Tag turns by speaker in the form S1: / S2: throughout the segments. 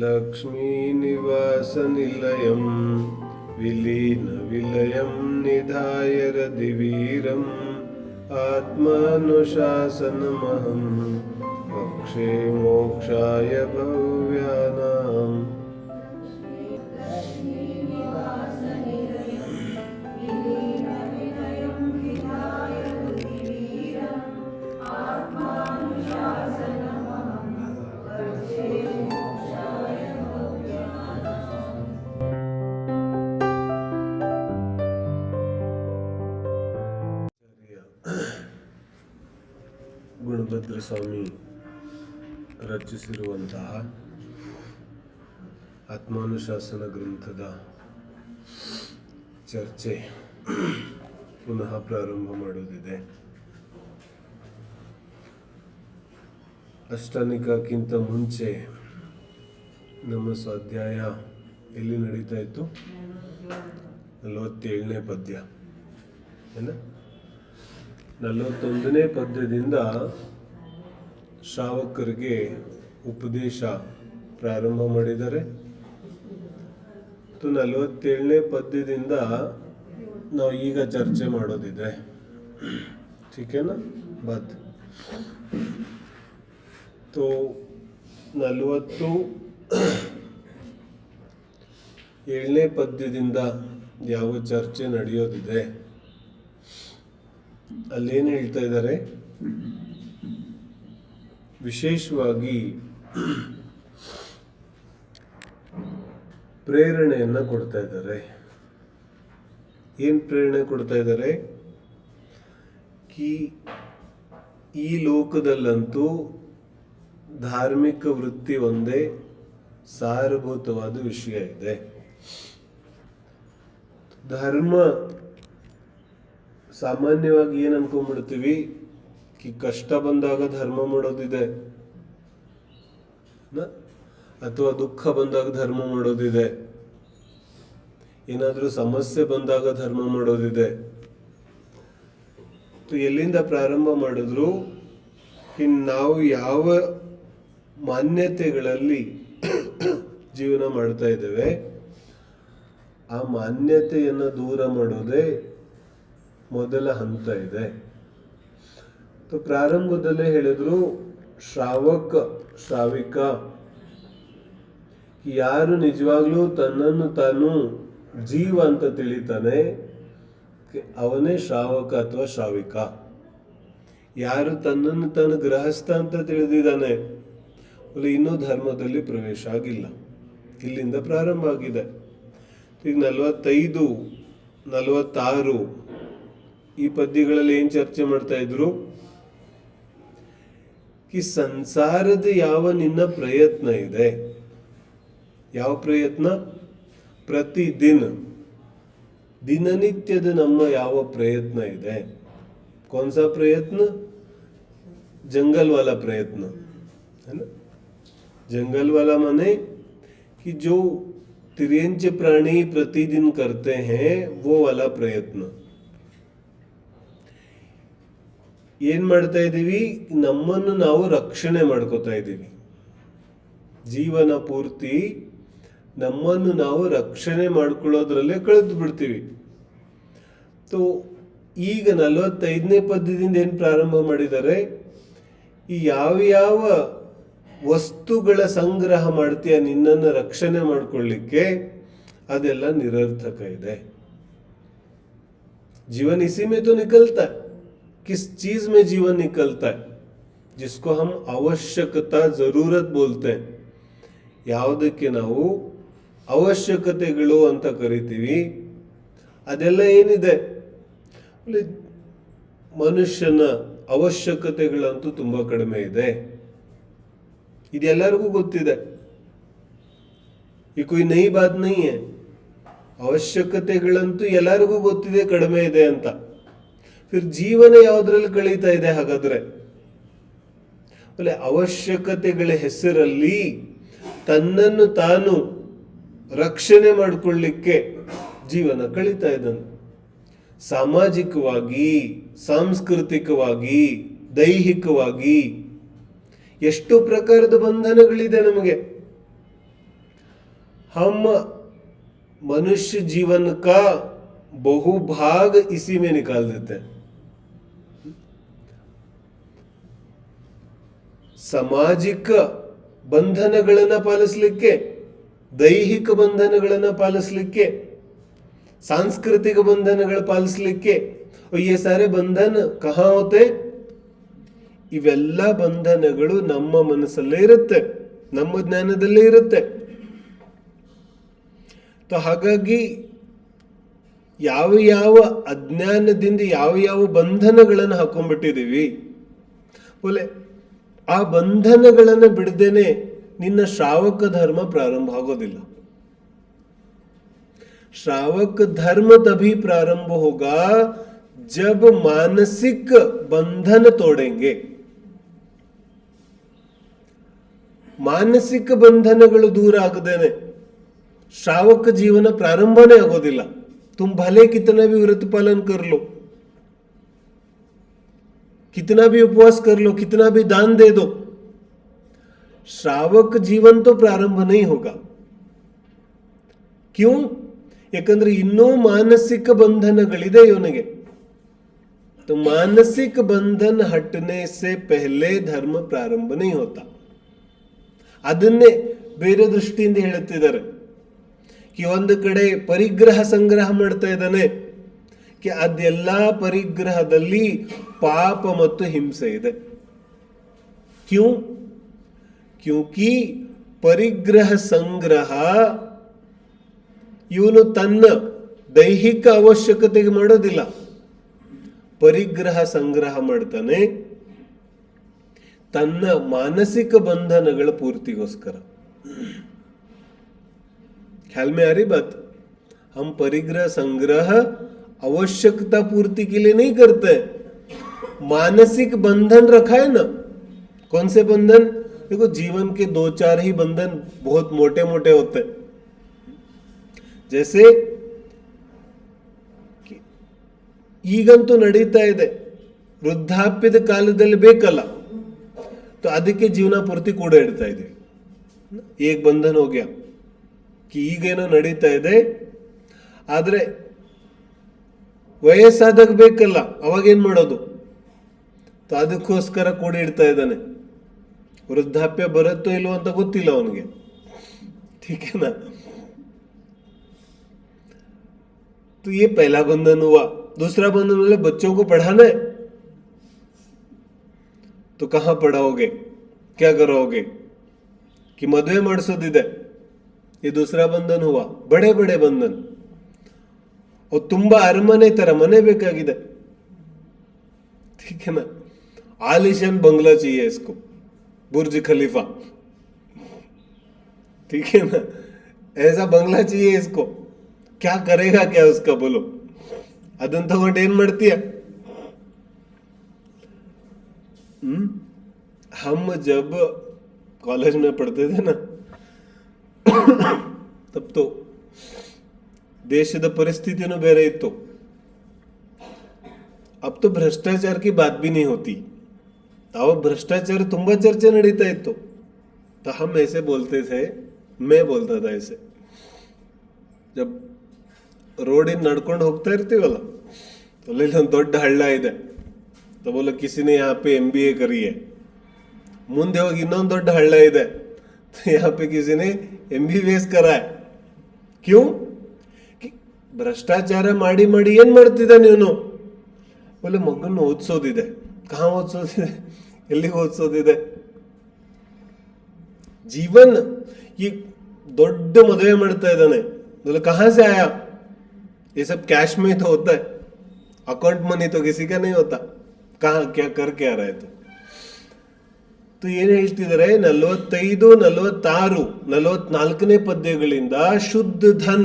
S1: लक्ष्मीनिवासनिलयं विलीनविलयं निधाय रतिवीरम् आत्मानुशासनमहं वक्षे मोक्षाय भव्यानाम्। ಗುಣಭದ್ರ ಸ್ವಾಮಿ ರಚಿಸಿರುವಂತಹ ಆತ್ಮಾನುಶಾಸನ ಗ್ರಂಥದ ಚರ್ಚೆ ಪುನಃ ಪ್ರಾರಂಭ ಮಾಡೋದಿದೆ. ಅಷ್ಟಾನಿಕಕ್ಕಿಂತ ಮುಂಚೆ ನಮ್ಮ ಸ್ವಾಧ್ಯಾಯ ಎಲ್ಲಿ ನಡೀತಾ ಇತ್ತು? 47ನೇ ಪದ್ಯ ಏನ 41ನೇ ಪದ್ಯದಿಂದ ಶ್ರಾವಕರಿಗೆ ಉಪದೇಶ ಪ್ರಾರಂಭ ಮಾಡಿದ್ದಾರೆ. 47ನೇ ಪದ್ಯದಿಂದ ನಾವು ಈಗ ಚರ್ಚೆ ಮಾಡೋದಿದೆ. ठीकेना बात. तो 47ನೇ ಪದ್ಯದಿಂದ ಯಾವ ಚರ್ಚೆ ನಡೆಯೋದಿದೆ ಅಲ್ಲೇನು ಹೇಳ್ತಾ ಇದ್ದಾರೆ? ವಿಶೇಷವಾಗಿ ಪ್ರೇರಣೆಯನ್ನ ಕೊಡ್ತಾ ಇದ್ದಾರೆ. ಏನ್ ಪ್ರೇರಣೆ ಕೊಡ್ತಾ ಇದ್ದಾರೆ? ಈ ಲೋಕದಲ್ಲಂತೂ ಧಾರ್ಮಿಕ ವೃತ್ತಿ ಒಂದೇ ಸಾರಭೂತವಾದ ವಿಷಯ ಇದೆ. ಧರ್ಮ ಸಾಮಾನ್ಯವಾಗಿ ಏನ್ ಅನ್ಕೊಂಡ್ಬಿಡ್ತೀವಿ, ಕಷ್ಟ ಬಂದಾಗ ಧರ್ಮ ಮಾಡೋದಿದೆ, ಅಥವಾ ದುಃಖ ಬಂದಾಗ ಧರ್ಮ ಮಾಡೋದಿದೆ, ಏನಾದ್ರೂ ಸಮಸ್ಯೆ ಬಂದಾಗ ಧರ್ಮ ಮಾಡೋದಿದೆ. ಎಲ್ಲಿಂದ ಪ್ರಾರಂಭ ಮಾಡಿದ್ರು ನಾವು ಯಾವ ಮಾನ್ಯತೆಗಳಲ್ಲಿ ಜೀವನ ಮಾಡ್ತಾ ಇದ್ದೇವೆ ಆ ಮಾನ್ಯತೆಯನ್ನ ದೂರ ಮಾಡೋದೇ ಮೊದಲ ಹಂತ ಇದೆ. ಪ್ರಾರಂಭದಲ್ಲೇ ಹೇಳಿದ್ರು, ಶ್ರಾವಿಕ ಯಾರು ನಿಜವಾಗ್ಲೂ ತನ್ನನ್ನು ತಾನು ಜೀವ ಅಂತ ತಿಳಿತಾನೆ ಅವನೇ ಶ್ರಾವಕ ಅಥವಾ ಶ್ರಾವಿಕ. ಯಾರು ತನ್ನನ್ನು ತಾನು ಗೃಹಸ್ಥ ಅಂತ ತಿಳಿದಿದ್ದಾನೆ ಇನ್ನೂ ಧರ್ಮದಲ್ಲಿ ಪ್ರವೇಶ ಆಗಿಲ್ಲ. ಇಲ್ಲಿಂದ ಪ್ರಾರಂಭ ಆಗಿದೆ. ಈಗ 45, 46 ಈ ಪದ್ಯಗಳಲ್ಲಿ ಏನ್ ಚರ್ಚೆ ಮಾಡ್ತಾ ಇದ್ರು? ಸಂಸಾರದ ಯಾವ ನಿನ್ನ ಪ್ರಯತ್ನ ಇದೆ, ಯಾವ ಪ್ರಯತ್ನ? ದಿನನಿತ್ಯದ ನಮ್ಮ ಯಾವ ಪ್ರಯತ್ನ ಇದೆ? कौन सा प्रयत्न? जंगल वाला प्रयत्न है ना. जंगल वाला माने कि जो तिर्यंच प्राणी प्रतिदिन करते हैं वो वाला प्रयत्न. ಏನ್ ಮಾಡ್ತಾ ಇದೀವಿ? ನಮ್ಮನ್ನು ನಾವು ರಕ್ಷಣೆ ಮಾಡ್ಕೋತಾ ಇದ್ದೀವಿ. ಜೀವನ ಪೂರ್ತಿ ನಮ್ಮನ್ನು ನಾವು ರಕ್ಷಣೆ ಮಾಡ್ಕೊಳ್ಳೋದ್ರಲ್ಲೇ ಕಳೆದು ಬಿಡ್ತೀವಿ. ಈಗ 45ನೇ ಪದ್ಯದಿಂದ ಏನ್ ಪ್ರಾರಂಭ ಮಾಡಿದ್ದಾರೆ? ಈ ಯಾವ ವಸ್ತುಗಳ ಸಂಗ್ರಹ ಮಾಡ್ತೀಯ ನಿನ್ನನ್ನು ರಕ್ಷಣೆ ಮಾಡ್ಕೊಳ್ಳಿಕ್ಕೆ, ಅದೆಲ್ಲ ನಿರರ್ಥಕ ಇದೆ. जीवन इसी में तो निकलता है. किस चीज में जीवन निकलता है? जिसको हम आवश्यकता जरूरत बोलते हैं. ಯಾವುದಕ್ಕೆ ನಾವು ಅವಶ್ಯಕತೆಗಳು ಅಂತ ಕರಿತೀವಿ ಅದೆಲ್ಲ ಏನಿದೆ? ಮನುಷ್ಯನ ಅವಶ್ಯಕತೆಗಳಂತೂ ತುಂಬಾ ಕಡಿಮೆ ಇದೆ. ಇದೆಲ್ಲರಿಗೂ ಗೊತ್ತಿದೆ. ಈ कोई नई बात नहीं है. ಅವಶ್ಯಕತೆಗಳಂತೂ ಎಲ್ಲರಿಗೂ ಗೊತ್ತಿದೆ ಕಡಿಮೆ ಇದೆ ಅಂತ. ಫಿರ್ ಜೀವನ ಯಾವುದ್ರಲ್ಲಿ ಕಳೀತಾ ಇದೆ ಹಾಗಾದ್ರೆ? ಅವಶ್ಯಕತೆಗಳ ಹೆಸರಲ್ಲಿ ತನ್ನನ್ನು ತಾನು ರಕ್ಷಣೆ ಮಾಡಿಕೊಳ್ಳಿಕ್ಕೆ ಜೀವನ ಕಳೀತಾ ಇದ್ದಾನೆ. ಸಾಮಾಜಿಕವಾಗಿ, ಸಾಂಸ್ಕೃತಿಕವಾಗಿ, ದೈಹಿಕವಾಗಿ ಎಷ್ಟು ಪ್ರಕಾರದ ಬಂಧನಗಳಿದೆ ನಮಗೆ. हम मनुष्य जीवन का बहुभाग इसी में निकाल देते हैं। ಸಾಮಾಜಿಕ ಬಂಧನಗಳನ್ನು ಪಾಲಿಸಲಿಕ್ಕೆ, ದೈಹಿಕ ಬಂಧನಗಳನ್ನು ಪಾಲಿಸಲಿಕ್ಕೆ, सांस्कृतिक ಬಂಧನಗಳು ಪಾಲಿಸಲಿಕ್ಕೆ ये सारे बंधन कहाँ होते? ಇವೆಲ್ಲ ಬಂಧನಗಳು ನಮ್ಮ ಮನಸ್ಸಲ್ಲೇ ಇರುತ್ತೆ, ನಮ್ಮ ಜ್ಞಾನದಲ್ಲೇ ಇರುತ್ತೆ. ಹಾಗಾಗಿ ಯಾವ ಯಾವ ಅಜ್ಞಾನದಿಂದ ಯಾವ ಯಾವ ಬಂಧನಗಳನ್ನು ಹಾಕೊಂಡ್ಬಿಟ್ಟಿದ್ದೀವಿ, ಬೋಲೆ ಆ ಬಂಧನಗಳನ್ನು ಬಿಡದೇನೆ ನಿನ್ನ ಶ್ರಾವಕ ಧರ್ಮ ಪ್ರಾರಂಭ ಆಗೋದಿಲ್ಲ. श्रावक धर्म तभी प्रारंभ होगा जब मानसिक बंधन तोड़ेंगे. ಮಾನಸಿಕ ಬಂಧನಗಳು दूर ಆಗದೇನೆ श्रावक जीवन प्रारंभನೇ ಆಗೋದಿಲ್ಲ. तुम भले कितना भी व्रत पालन कर लो, कितना भी उपवास कर लो, कितना भी दान दे दो, श्रावक जीवन तो प्रारंभ नहीं होगा. क्यों? ಯಾಕಂದ್ರೆ ಇನ್ನೂ ಮಾನಸಿಕ ಬಂಧನಗಳಿದೆ ಇವನಿಗೆ. तो मानसिक बंधन हटने से पहले धर्म प्रारंभ नहीं होता. ಅದನ್ನೇ ಬೇರೆ ದೃಷ್ಟಿಯಿಂದ ಹೇಳುತ್ತಿದ್ದಾರೆ. ಒಂದು ಕಡೆ ಪರಿಗ್ರಹ ಸಂಗ್ರಹ ಮಾಡ್ತಾ ಇದ್ದಾನೆ, ಅದೆಲ್ಲ ಪರಿಗ್ರಹದಲ್ಲಿ ಪಾಪ ಮತ್ತು ಹಿಂಸೆ ಇದೆ. ಕ್ಯೂಂಕಿ ಪರಿಗ್ರಹ ಸಂಗ್ರಹ ಇವನು ತನ್ನ ದೈಹಿಕ ಅವಶ್ಯಕತೆಗೆ ಮಾಡೋದಿಲ್ಲ, ಪರಿಗ್ರಹ ಸಂಗ್ರಹ ಮಾಡ್ತಾನೆ ತನ್ನ ಮಾನಸಿಕ ಬಂಧನಗಳ ಪೂರ್ತಿಗೋಸ್ಕರ. ख्याल में आ रही बात? हम परिग्रह संग्रह आवश्यकता पूर्ति के लिए नहीं करते, मानसिक बंधन रखा है ना. कौन से बंधन? देखो, जीवन के 2-4 ही बंधन बहुत मोटे मोटे होते हैं. जैसे ಈಗಂತೂ ನಡೀತಾ ಇದೆ, ವೃದ್ಧಾಪ್ಯದ ಕಾಲದಲ್ಲಿ ಬೇಕಲ್ಲ, ಅದಕ್ಕೆ ಜೀವನ ಪೂರ್ತಿ ಕೂಡ ಇಡ್ತಾ ಇದೀವಿ. ಏಕ್ ಬಂಧನ ಹೋಗ್ಯ ಈಗೇನೋ ನಡೀತಾ ಇದೆ, ಆದ್ರೆ ವಯಸ್ಸಾದಾಗ ಬೇಕಲ್ಲ, ಅವಾಗೇನ್ ಮಾಡೋದು? ಅದಕ್ಕೋಸ್ಕರ ಕೂಡ ಇಡ್ತಾ ಇದ್ದಾನೆ. ವೃದ್ಧಾಪ್ಯ ಬರುತ್ತೋ ಇಲ್ವೋ ಅಂತ ಗೊತ್ತಿಲ್ಲ ಅವನಿಗೆ. ठीकना? तो ये पहला बंधन हुआ. दूसरा बंधन बोले बच्चों को पढ़ाना है, तो कहां पढ़ाओगे, क्या कराओगे? कि मದುವೆ ಮಾಡಿಸೋದಿದೆ, ये दूसरा बंधन हुआ. बड़े बड़े बंधन. और ತುಂಬಾ ಅರಮನೆ ತರ ಮನೆ ಬೇಕಾಗಿದೆ, ठीक है ना? आलिशान बंगला चाहिए इसको, बुर्ज खलीफा, ठीक है ना? ऐसा बंगला चाहिए इसको. क्या करेगा क्या उसका, बोलो? ಅದನ್ನ ತಗೊಂಡು ಏನ್ ಮಾಡ್ತೀಯ? हम जब कॉलेज में पढ़ते थे ना, तब तो ದೇಶದ ಪರಿಸ್ಥಿತಿನೂ ಬೇರೆ ಇತ್ತು. अब तो भ्रष्टाचार की बात भी नहीं होती. अब भ्रष्टाचार ತುಂಬಾ ಚರ್ಚೆ ನಡೀತಾ ಇತ್ತು. तो हम ऐसे बोलते थे, मैं बोलता था ऐसे, जब ರೋಡಿನ ನಡ್ಕೊಂಡು ಹೋಗ್ತಾ ಇರ್ತೀವಲ್ಲ, ಅಲ್ಲಿ ಒಂದು ದೊಡ್ಡ ಹಳ್ಳ ಇದೆ, तो बोला किसी ने यहाँ पे MBA करी है. ಮುಂದೆ ಹೋಗಿ ಇನ್ನೊಂದು ದೊಡ್ಡ ಹಳ್ಳ ಇದೆ, तो यहाँ पे किसी ने MBBS करा है. क्यों? ಭ್ರಷ್ಟಾಚಾರ ಮಾಡಿ ಮಾಡಿ ಏನ್ ಮಾಡ್ತಿದ್ದಾನೆ ಇವನು? बोले ಮಗನ್ನು ಓದಿಸೋದಿದೆ. ಕಹಾ ಓದಿಸೋದಿದೆ, ಎಲ್ಲಿಗೆ ಓದಿಸೋದಿದೆ? जीवन ये ದೊಡ್ಡ ಮದುವೆ ಮಾಡ್ತಾ ಇದ್ದಾನೆ, बोले कहां से आया? ये सब कैश में तो होता है, अकाउंट मनी तो किसी का नहीं होता. कहां क्या करके आ रहा है? तो ಏನ್ ಹೇಳ್ತಿದ್ದಾರೆ, 45, 46, 44ನೇ ಪದ್ಯಗಳಿಂದ शुद्ध धन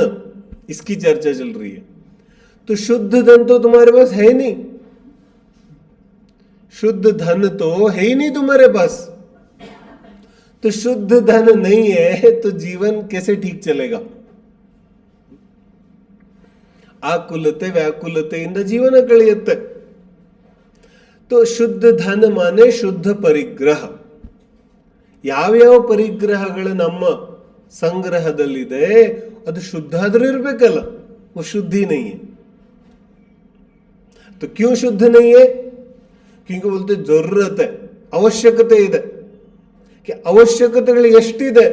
S1: इसकी चर्चा चल रही है. तो शुद्ध धन तो तुम्हारे पास है नहीं, शुद्ध धन तो है ही नहीं तुम्हारे पास. तो शुद्ध धन नहीं है तो जीवन कैसे ठीक चलेगा? ಆಕುಲತೆ ವ್ಯಾಕುಲತೆಯಿಂದ ಜೀವನ ಕಳೆಯುತ್ತೆ. तो शुद्ध धन माने शुद्ध परिग्रह. ಯಾವ್ಯಾವ ಪರಿಗ್ರಹಗಳು ನಮ್ಮ ಸಂಗ್ರಹದಲ್ಲಿದೆ, ಅದು ಶುದ್ಧ ಆದ್ರೂ ಇರ್ಬೇಕಲ್ಲ, वो शुद्धि नहीं है। तो क्यों शुद्ध नहीं है? क्योंकि बोलते जरूरत है, ಅವಶ್ಯಕತೆ ಇದೆ. ಅವಶ್ಯಕತೆಗಳು ಎಷ್ಟಿದೆ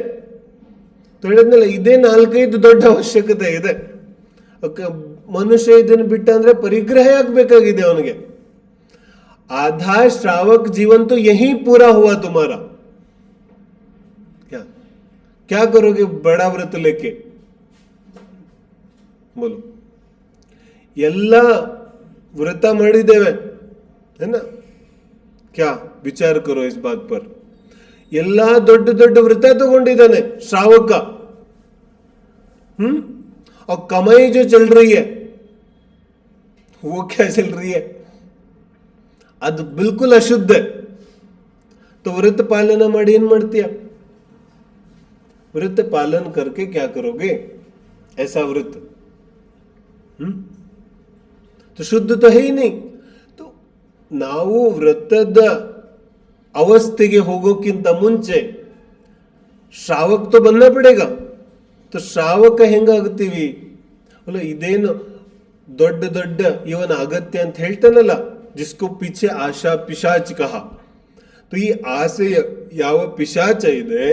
S1: ಹೇಳಿದ್ನಲ್ಲ, ಇದೇ 4-5 ದೊಡ್ಡ ಅವಶ್ಯಕತೆ ಇದೆ. ಮನುಷ್ಯ ಇದನ್ನು ಬಿಟ್ಟ ಅಂದ್ರೆ ಪರಿಗ್ರಹ ಆಗ್ಬೇಕಾಗಿದೆ ಅವನಿಗೆ. आधा श्रावक जीवन तो यहीं पूरा हुआ तुम्हारा. क्या करोगे बड़ा व्रत लेके? बोलो. ಎಲ್ಲ ವ್ರತ ಮಾಡಿದ್ದೇವೆ है ना, क्या विचार करो इस बात पर. ಎಲ್ಲ ದೊಡ್ಡ ದೊಡ್ಡ ವ್ರತ ತಗೊಂಡಿದ್ದಾನೆ श्रावक का. और कमाई जो चल रही है वो क्या चल रही है? ಅದು ಬಿಲ್ಕುಲ್ ಅಶುದ್ಧ. तो व्रत पालन ಮಾಡಿ ಏನ್ ಮಾಡ್ತೀಯ? व्रत पालन करके क्या करोगे? ऐसा व्रत तो शुद्ध तो है ही नहीं. तो ನಾವು ವ್ರತದ ಅವಸ್ಥೆಗೆ ಹೋಗೋಕ್ಕಿಂತ ಮುಂಚೆ ಶ್ರಾವಕ तो बनना पड़ेगा. तो ಶ್ರಾವಕ ಹೆಂಗಾಗ್ತೀವಿ? ಅಲ್ಲ, ಇದೇನು ದೊಡ್ಡ ದೊಡ್ಡ ಇವನ ಅಗತ್ಯ ಅಂತ ಹೇಳ್ತಾನಲ್ಲ, जिसको पीछे आशा पिशाच कहा. तो ಈ ಆಸೆ ಯಾವ ಪಿಶಾಚ ಇದೆ,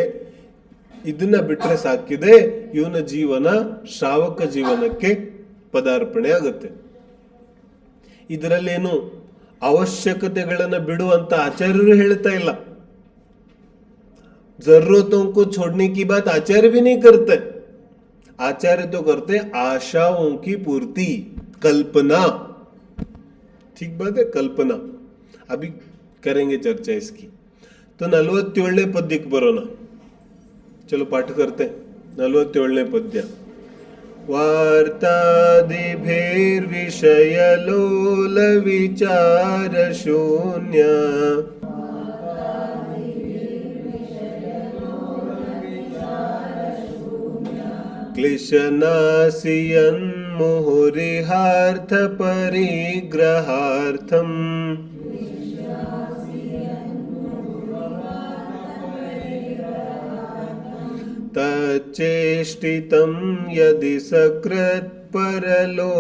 S1: ಇದನ್ನ ಬಿಟ್ರೆ ಸಾಕಿದೆ, ಇವನ ಜೀವನ ಶ್ರಾವಕ ಜೀವನಕ್ಕೆ ಪದಾರ್ಪಣೆ ಆಗುತ್ತೆ. ಇದರಲ್ಲೇನು ಅವಶ್ಯಕತೆಗಳನ್ನು ಬಿಡುವಂತ ಆಚಾರ್ಯರು ಹೇಳ್ತಾ ಇಲ್ಲ. जरूरतों को छोड़ने की बात आचार्य भी नहीं करते. आचार्य तो करते आशाओं की पूर्ति, कल्पना. ठीक बात है, कल्पना. अभी करेंगे चर्चा इसकी. तो 47ನೇ ಪದ್ಯಕ್ಕೆ ಬರೋಣ. चलो पाठ करते हैं. 47ನೇ ಪದ್ಯ. वार्तादिभिर्विषयलोल विचार शून्य क्लिशनासियन्मुहुरिहार्थ परिग्रहार्थम् तच्चेष्टितं यदि सकृत् परलोकबुद्ध्या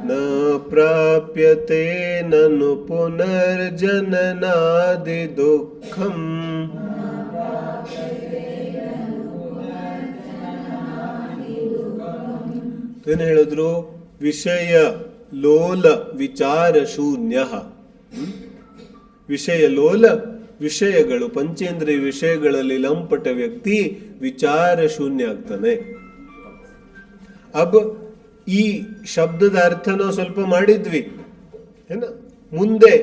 S1: न प्राप्यते ननु पुनर्जननादि दुःखम्. ಏನು ಹೇಳಿದ್ರು? ವಿಷಯ ಲೋಲ ವಿಚಾರ ಶೂನ್ಯ. ವಿಷಯ ಲೋಲ, ವಿಷಯಗಳು ಪಂಚೇಂದ್ರಿಯ ವಿಷಯಗಳಲ್ಲಿ ಲಂಪಟ ವ್ಯಕ್ತಿ ವಿಚಾರ ಶೂನ್ಯ ಆಗ್ತಾನೆ. ಅಬ್ ಈ ಶಬ್ದದ ಅರ್ಥ ನಾವು ಸ್ವಲ್ಪ ಮಾಡಿದ್ವಿ ಏನ, ಮುಂದೆ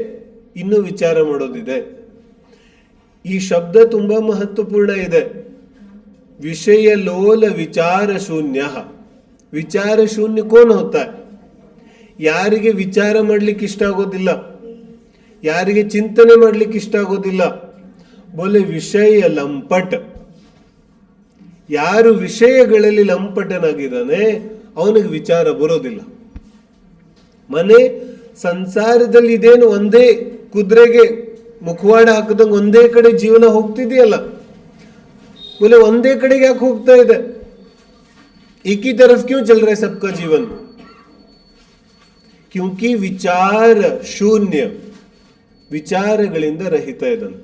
S1: ಇನ್ನು ವಿಚಾರ ಮಾಡೋದಿದೆ. ಈ ಶಬ್ದ ತುಂಬಾ ಮಹತ್ವಪೂರ್ಣ ಇದೆ. ವಿಷಯ ಲೋಲ ವಿಚಾರ ಶೂನ್ಯ. ವಿಚಾರ ಶೂನ್ಯ ಕೋನ್ ಹೋತಾ? ಯಾರಿಗೆ ವಿಚಾರ ಮಾಡ್ಲಿಕ್ಕೆ ಇಷ್ಟ ಆಗೋದಿಲ್ಲ, ಯಾರಿಗೆ ಚಿಂತನೆ ಮಾಡ್ಲಿಕ್ಕೆ ಇಷ್ಟ ಆಗೋದಿಲ್ಲ, ಬೋಲೆ ವಿಷಯ ಲಂಪಟ್. ಯಾರು ವಿಷಯಗಳಲ್ಲಿ ಲಂಪಟನಾಗಿದ್ದಾನೆ ಅವನಿಗೆ ವಿಚಾರ ಬರೋದಿಲ್ಲ. ಮನೆ ಸಂಸಾರದಲ್ಲಿ ಇದೇನು ಒಂದೇ ಕುದುರೆಗೆ ಮುಖವಾಡ ಹಾಕದಂಗೆ ಒಂದೇ ಕಡೆ ಜೀವನ ಹೋಗ್ತಿದೆಯಲ್ಲ, ಬೋಲೆ ಒಂದೇ ಕಡೆಗೆ ಯಾಕೆ ಹೋಗ್ತಾ ಇದೆ? एक ही तरफ क्यों चल रहा है सबका जीवन? क्योंकि विचार शून्य, ವಿಚಾರಗಳಿಂದ ರಹಿತ ಇದ್ದಾನೆ.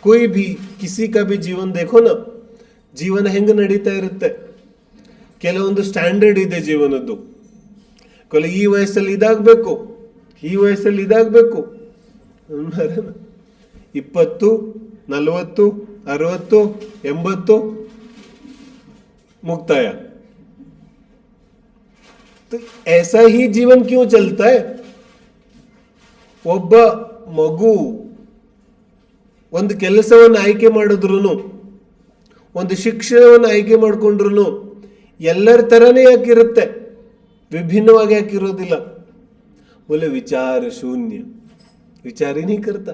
S1: कोई भी किसी का भी जीवन देखो ना, ಜೀವನ ಹೆಂಗ ನಡೀತಾ ಇರುತ್ತೆ. ಕೆಲವೊಂದು ಸ್ಟ್ಯಾಂಡರ್ಡ್ ಇದೆ ಜೀವನದ್ದು. ಈ ವಯಸ್ಸಲ್ಲಿ ಇದಾಗಬೇಕು, ಈ ವಯಸ್ಸಲ್ಲಿ ಇದಾಗಬೇಕು, 20, 40, 60, 80 ಮುಕ್ತಾಯ. तो ऐसा ही जीवन क्यों चलता है? ಒಬ್ಬ ಮಗು ಒಂದು ಕೆಲಸವನ್ನು ಆಯ್ಕೆ ಮಾಡಿದ್ರು, ಒಂದು ಶಿಕ್ಷಣವನ್ನು ಆಯ್ಕೆ ಮಾಡಿಕೊಂಡ್ರು ಎಲ್ಲರ ತರನೇ ಯಾಕಿರುತ್ತೆ, ವಿಭಿನ್ನವಾಗಿ ಯಾಕಿರೋದಿಲ್ಲ? बोले विचार शून्य, विचार ही नहीं करता.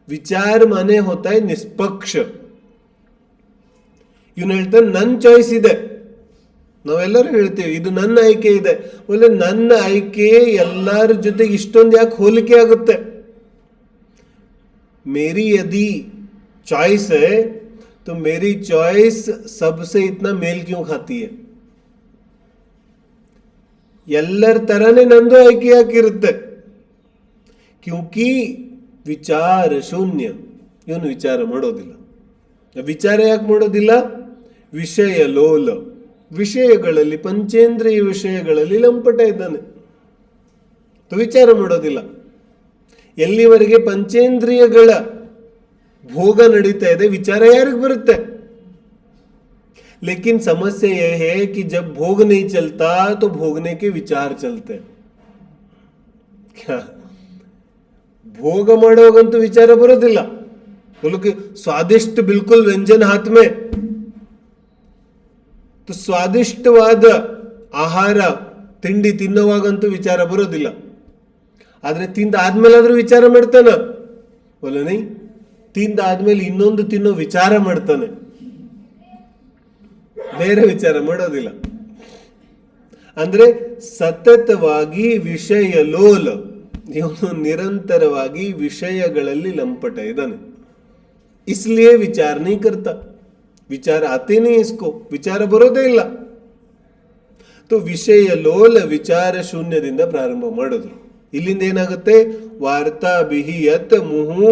S1: विचार माने होता है निष्पक्ष. ಇವನು ಹೇಳ್ತಾನೆ ನನ್ನ ಚಾಯ್ಸ್ ಇದೆ, ನಾವೆಲ್ಲರೂ ಹೇಳ್ತೀವಿ ಇದು ನನ್ನ ಆಯ್ಕೆ ಇದೆ. ಒಳ್ಳೆ ನನ್ನ ಆಯ್ಕೆ ಎಲ್ಲರ ಜೊತೆಗೆ ಇಷ್ಟೊಂದು ಯಾಕೆ ಹೋಲಿಕೆ ಆಗುತ್ತೆ? मेरी यदि चॉइस है तो मेरी चॉइस सबसे इतना मेल क्यों खाती है? ಎಲ್ಲರ ತರನೇ ನಂದು ಆಯ್ಕೆ ಯಾಕಿರುತ್ತೆ? ಕ್ಯೂಂಕಿ ವಿಚಾರ ಶೂನ್ಯ. ಇವನು ವಿಚಾರ ಮಾಡೋದಿಲ್ಲ. ವಿಚಾರ ಯಾಕೆ ಮಾಡೋದಿಲ್ಲ? ವಿಷಯ ಲೋಲ, ವಿಷಯಗಳಲ್ಲಿ ಪಂಚೇಂದ್ರಿಯ ವಿಷಯಗಳಲ್ಲಿ ಲಂಪಟ ಇದ್ದಾನೆ. ವಿಚಾರ ಮಾಡೋದಿಲ್ಲ. ಎಲ್ಲಿವರೆಗೆ ಪಂಚೇಂದ್ರಿಯಗಳ ಭೋಗ ನಡೀತಾ ಇದೆ ವಿಚಾರ ಯಾರಿಗೆ ಬರುತ್ತೆ? लेकिन समस्या यह है कि जब भोग नहीं चलता तो भोगने के विचार चलते. क्या भोग ಮಾಡೋಗಂತೂ ವಿಚಾರ ಬರೋದಿಲ್ಲ. बोलो कि स्वादिष्ट बिल्कुल व्यंजन हाथ में, तो ಸ್ವಾದಿಷ್ಟವಾದ ಆಹಾರ ತಿಂಡಿ ತಿನ್ನುವಾಗಂತೂ ವಿಚಾರ ಬರೋದಿಲ್ಲ. ಆದ್ರೆ ತಿಂದಾದ್ಮೇಲಾದ್ರೂ ವಿಚಾರ ಮಾಡ್ತಾನ? बोलो नहीं, ತಿಂದಾದ್ಮೇಲೆ ಇನ್ನೊಂದು ತಿನ್ನೋ ವಿಚಾರ ಮಾಡ್ತಾನೆ, ಬೇರೆ ವಿಚಾರ ಮಾಡೋದಿಲ್ಲ. ಅಂದ್ರೆ ಸತತವಾಗಿ ವಿಷಯ ಲೋಲ, ಇವನು ನಿರಂತರವಾಗಿ ವಿಷಯಗಳಲ್ಲಿ ಲಂಪಟ ಇದ್ದಾನೆ. इसलिए विचार नहीं करता. विचार आते नहीं इसको, ವಿಚಾರ ಬರೋದೇ ಇಲ್ಲ. तो ವಿಷಯ ಲೋಲ ವಿಚಾರ ಶೂನ್ಯದಿಂದ ಪ್ರಾರಂಭ ಮಾಡಿದ್ರು. ಇಲ್ಲಿಂದ ಏನಾಗುತ್ತೆ? ವಾರ್ತಾ ಬಿಹಿಯತ್ ಮುಹು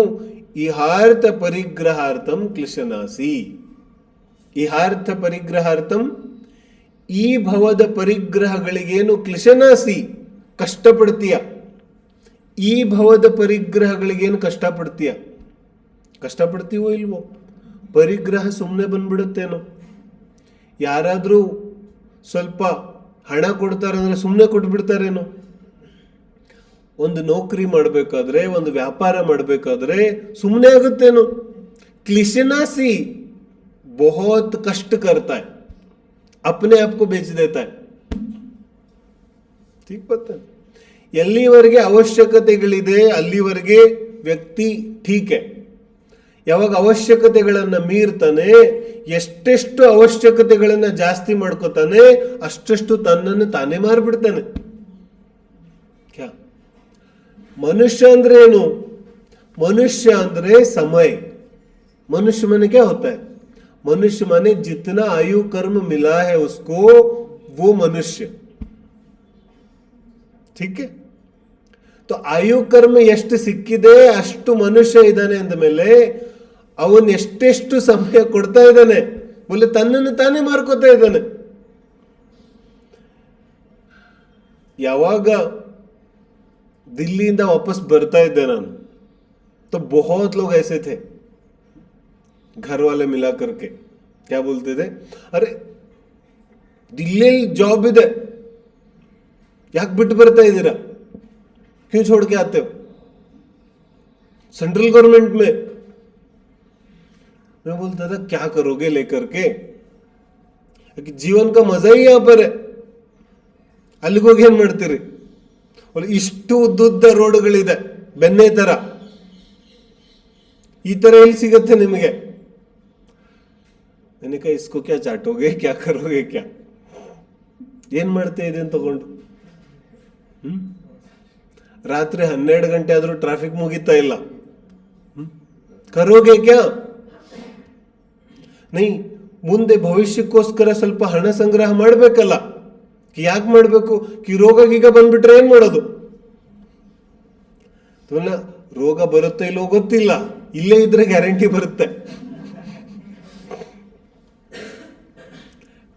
S1: ಇಹಾರ್ಥ ಪರಿಗ್ರಹಾರ್ಥಂ ಕ್ಲಿಶನಾಸಿ. ಇಹಾರ್ಥ ಪರಿಗ್ರಹಾರ್ಥಂ, ಈ ಭವದ ಪರಿಗ್ರಹಗಳಿಗೇನು ಕ್ಲಿಶನಾಸಿ ಕಷ್ಟಪಡ್ತೀಯ, ಈ ಭವದ ಪರಿಗ್ರಹಗಳಿಗೇನು ಕಷ್ಟಪಡ್ತೀಯ? ಕಷ್ಟಪಡ್ತೀವೋ ಇಲ್ವೋ? ಪರಿಗ್ರಹ ಸುಮ್ಮನೆ ಬಂದ್ಬಿಡುತ್ತೇನೋ? ಯಾರಾದರೂ ಸ್ವಲ್ಪ ಹಣ ಕೊಡ್ತಾರಂದ್ರೆ ಸುಮ್ಮನೆ ಕೊಟ್ಬಿಡ್ತಾರೇನೋ? ಒಂದು ನೌಕರಿ ಮಾಡಬೇಕಾದ್ರೆ, ಒಂದು ವ್ಯಾಪಾರ ಮಾಡಬೇಕಾದ್ರೆ ಸುಮ್ಮನೆ ಆಗುತ್ತೇನೋ? क्लिशनासी बहुत कष्ट करता है, अपने आप को बेच देता है. ठीक बात है. ಎಲ್ಲಿವರೆಗೆ ಅವಶ್ಯಕತೆಗಳಿದೆ ಅಲ್ಲಿವರೆಗೆ ವ್ಯಕ್ತಿ ಠೀಕೆ. ಯಾವಾಗ ಅವಶ್ಯಕತೆಗಳನ್ನು ಮೀರ್ತಾನೆ, ಎಷ್ಟೆಷ್ಟು ಅವಶ್ಯಕತೆಗಳನ್ನು ಜಾಸ್ತಿ ಮಾಡ್ಕೋತಾನೆ, ಅಷ್ಟಷ್ಟು ತನ್ನನ್ನು ತಾನೇ ಮಾರ್ಬಿಡ್ತಾನೆ. ಕ್ಯಾ ಮನುಷ್ಯ ಅಂದ್ರೆ ಏನು? मनुष्य ಅಂದ್ರೆ समय. मनुष्य माने क्या होता है? मनुष्य माने जितना आयु कर्म मिला है उसको, वो मनुष्य. ठीक है. तो ಆಯು ಕರ್ಮ ಎಷ್ಟು ಸಿಕ್ಕಿದೆ ಅಷ್ಟು ಮನುಷ್ಯ ಇದ್ದಾನೆ ಅಂದ ಮೇಲೆ ಅವನು ಎಷ್ಟೆಷ್ಟು ಸಮಯ ಕೊಡ್ತಾ ಇದ್ದಾನೆ? ಬೋಲೆ ತನ್ನನ್ನು ತಾನೇ ಮಾರ್ಕೋತಾ ಇದ್ದಾನೆ. ಯಾವಾಗ ದಿಲ್ಲಿಯಿಂದ ವಾಪಸ್ ಬರ್ತಾ ಇದ್ದೆ ನಾನು, तो बहुत लोग ऐसे थे, घर वाले मिला करके क्या बोलते थे, अरे दिल्ली जॉब ಇದೆ, ಯಾಕೆ ಬಿಟ್ಟು ಬರ್ತಾ ಇದ್ದೀರಾ? क्यों छोड़ के आते हो? सेंट्रल गवर्नमेंट में. मैं बोलता था क्या करोगे लेकर के, जीवन का मजा ही यहाँ पर है. ಅಲ್ಲಿಗೆ ಹೋಗಿ ಏನ್ ಮಾಡ್ತೀರಿ? ಇಷ್ಟು ಉದ್ದುದ್ದ ರೋಡ್ಗಳಿದೆ, ಬೆನ್ನೆ ತರ. ಈ ತರ ಎಲ್ಲಿ ಸಿಗತ್ತೆ ನಿಮಗೆ? ನನಗೆ ಇಸ್ಕೋ ಕ್ಯಾ ಚಾಟೋಗೆ, ಕ್ಯಾ ಕರೋಗೆ, ಕ್ಯಾ ಏನ್ ಮಾಡ್ತಾ ಇದೆ ಅಂತ ತಗೊಂಡು. ರಾತ್ರಿ 12 ಗಂಟೆ ಆದ್ರೂ ಟ್ರಾಫಿಕ್ ಮುಗಿತಾ ಇಲ್ಲ. ಕರೋಗೆ ಕ್ಯಾ ನೈ, ಮುಂದೆ ಭವಿಷ್ಯಕ್ಕೋಸ್ಕರ ಸ್ವಲ್ಪ ಹಣ ಸಂಗ್ರಹ ಮಾಡ್ಬೇಕಲ್ಲ. ಯಾಕೆ ಮಾಡ್ಬೇಕು? ರೋಗ ಗೀಗ ಬಂದ್ಬಿಟ್ರೆ ಏನ್ ಮಾಡೋದು? ರೋಗ ಬರುತ್ತೆ ಇಲ್ಲೋ ಗೊತ್ತಿಲ್ಲ, ಇಲ್ಲೇ ಇದ್ರೆ ಗ್ಯಾರಂಟಿ ಬರುತ್ತೆ.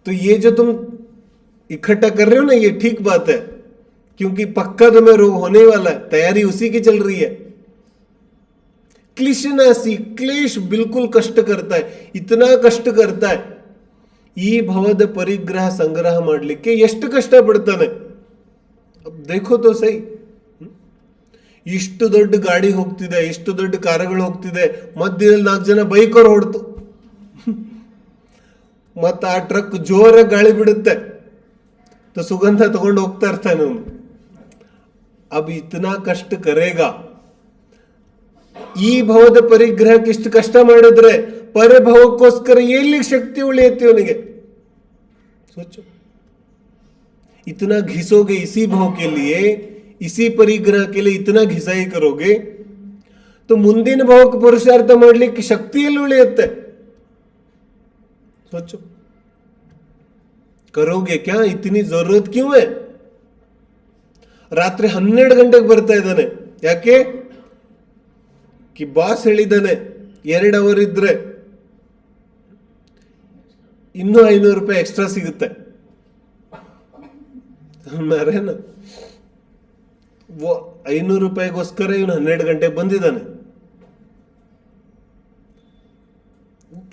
S1: तो ये जो तुम इकट्ठा कर रहे हो ना, ये ठीक बात है, क्योंकि पक्का तुम्हें रोग होने वाला है, तैयारी उसी की चल रही है. क्लिशनासी, क्लेश बिल्कुल कष्ट करता है, इतना कष्ट करता है. ಈ ಭವದ ಪರಿಗ್ರಹ ಸಂಗ್ರಹ ಮಾಡಲಿಕ್ಕೆ ಎಷ್ಟು ಕಷ್ಟ ಪಡ್ತಾನೆ. देखो तो सही. ಇಷ್ಟು ದೊಡ್ಡ ಗಾಡಿ ಹೋಗ್ತಿದೆ, ಇಷ್ಟು ದೊಡ್ಡ ಕಾರುಗಳು ಹೋಗ್ತಿದೆ, ಮಧ್ಯದಲ್ಲಿ 4 ಜನ ಬೈಕರ್ ಹೊಡ್ತು, ಮತ್ತ ಆ ಟ್ರಕ್ ಜೋರ ಗಾಳಿ ಬಿಡುತ್ತೆ, ಸುಗಂಧ ತಗೊಂಡು ಹೋಗ್ತಾ ಇರ್ತಾನೆ ಅವನು. अब इतना कष्ट करेगा. ಈ ಭವದ ಪರಿಗ್ರಹಕ್ಕೆ ಇಷ್ಟು ಕಷ್ಟ ಮಾಡಿದ್ರೆ ಪರಭವಕ್ಕೋಸ್ಕರ ಎಲ್ಲಿ ಶಕ್ತಿ ಉಳಿಯುತ್ತೆ ಅವನಿಗೆ? ಸೋಚು. इतना घिसोगे इसी भाव के लिए, इसी परिग्रह के लिए इतना घिसाई करोगे, तो ಮುಂದಿನ ಭಾವಕ್ಕೆ ಪುರುಷಾರ್ಥ ಮಾಡಲಿಕ್ಕೆ ಶಕ್ತಿ ಎಲ್ಲಿ ಉಳಿಯುತ್ತೆ? सोचो, करोगे क्या? इतनी जरूरत क्यों है? ರಾತ್ರಿ 12 ಗಂಟೆಗೆ ಬರ್ತಾ ಇದ್ದಾನೆ. ಯಾಕೆ? ಕಿ ಬಾಸ್ ಹೇಳಿದ್ದಾನೆ 2 ಅವರ್ ಇದ್ರೆ ಇನ್ನೂ 500 ರೂಪಾಯಿ ಎಕ್ಸ್ಟ್ರಾ ಸಿಗುತ್ತೆ. ಮರೇನ 500 ರೂಪಾಯಿಗೋಸ್ಕರ ಇವನು 12 ಗಂಟೆಗೆ ಬಂದಿದ್ದಾನೆ.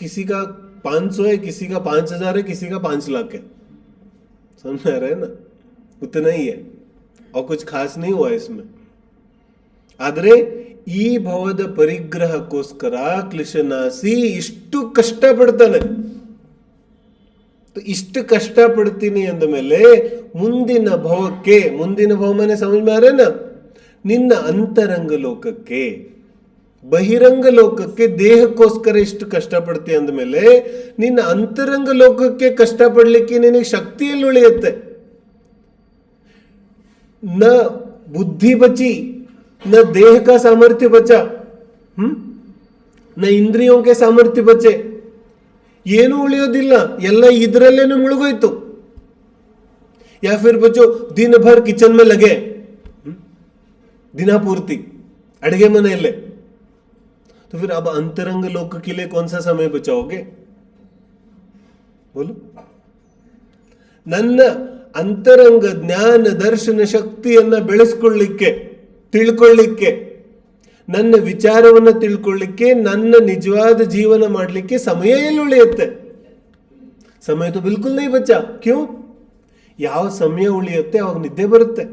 S1: किसी का 500 है, किसी का 5000 है, किसी का 5 लाख है. समझ आ रहा है ना? उतना ही है और कुछ खास नहीं हुआ इसमें. ಆದ್ರೆ ಈ ಭವದ ಪರಿಗ್ರಹಕ್ಕೋಸ್ಕರ ಕ್ಲಿಶನಾಸಿ ಇಷ್ಟು ಕಷ್ಟ ಪಡ್ತಾನೆ. ಇಷ್ಟು ಕಷ್ಟ ಪಡ್ತೀನಿ ಅಂದ ಮೇಲೆ ಮುಂದಿನ ಭವಕ್ಕೆ, ಮುಂದಿನ ಭವ ಮನೆ ಸಮझ में आ रहा है ना? ನಿನ್ನ ಅಂತರಂಗ ಲೋಕಕ್ಕೆ, ಬಹಿರಂಗ ಲೋಕಕ್ಕೆ, ದೇಹಕ್ಕೋಸ್ಕರ ಇಷ್ಟು ಕಷ್ಟಪಡ್ತಿ ಅಂದಮೇಲೆ ನಿನ್ನ ಅಂತರಂಗ ಲೋಕಕ್ಕೆ ಕಷ್ಟಪಡ್ಲಿಕ್ಕೆ ನಿನಗೆ ಶಕ್ತಿಯಲ್ಲಿ ಉಳಿಯುತ್ತೆ. ನ ಬುದ್ಧಿ ಬಚಿ, ನ देह का सामर्थ्य बचा, ನ ಇಂದ್ರಿಯೋं के सामर्थ्य बचे, ಏನೂ ಉಳಿಯೋದಿಲ್ಲ, ಎಲ್ಲ ಇದರಲ್ಲೇನು ಮುಳುಗೋಯ್ತು. या फिर बच्चों दिन भर किचन में लगे, दिना पूर्ति अड़गे मनेले, तो फिर अब अंतरंग लोक के लिए कौन सा समय बचाओगे? बोलो. ನನ್ನ ಅಂತರಂಗ ಜ್ಞಾನ ದರ್ಶನ ಶಕ್ತಿಯನ್ನ ಬೆಳೆಸ್ಕೊಳ್ಳಿಕ್ಕೆ, ತಿಳ್ಕೊಳ್ಳಿಕ್ಕೆ, ನನ್ನ ವಿಚಾರವನ್ನ ತಿಳ್ಕೊಳ್ಳಿಕ್ಕೆ, ನನ್ನ ನಿಜವಾದ ಜೀವನ ಮಾಡಲಿಕ್ಕೆ ಸಮಯ ಎಲ್ಲಿ ಉಳಿಯುತ್ತೆ? ಸಮಯ तो बिल्कुल नहीं बचा. क्यों? ಯಾವ ಸಮಯ ಉಳಿಯುತ್ತೆ ಅವಾಗ ನಿದ್ದೆ ಬರುತ್ತೆ.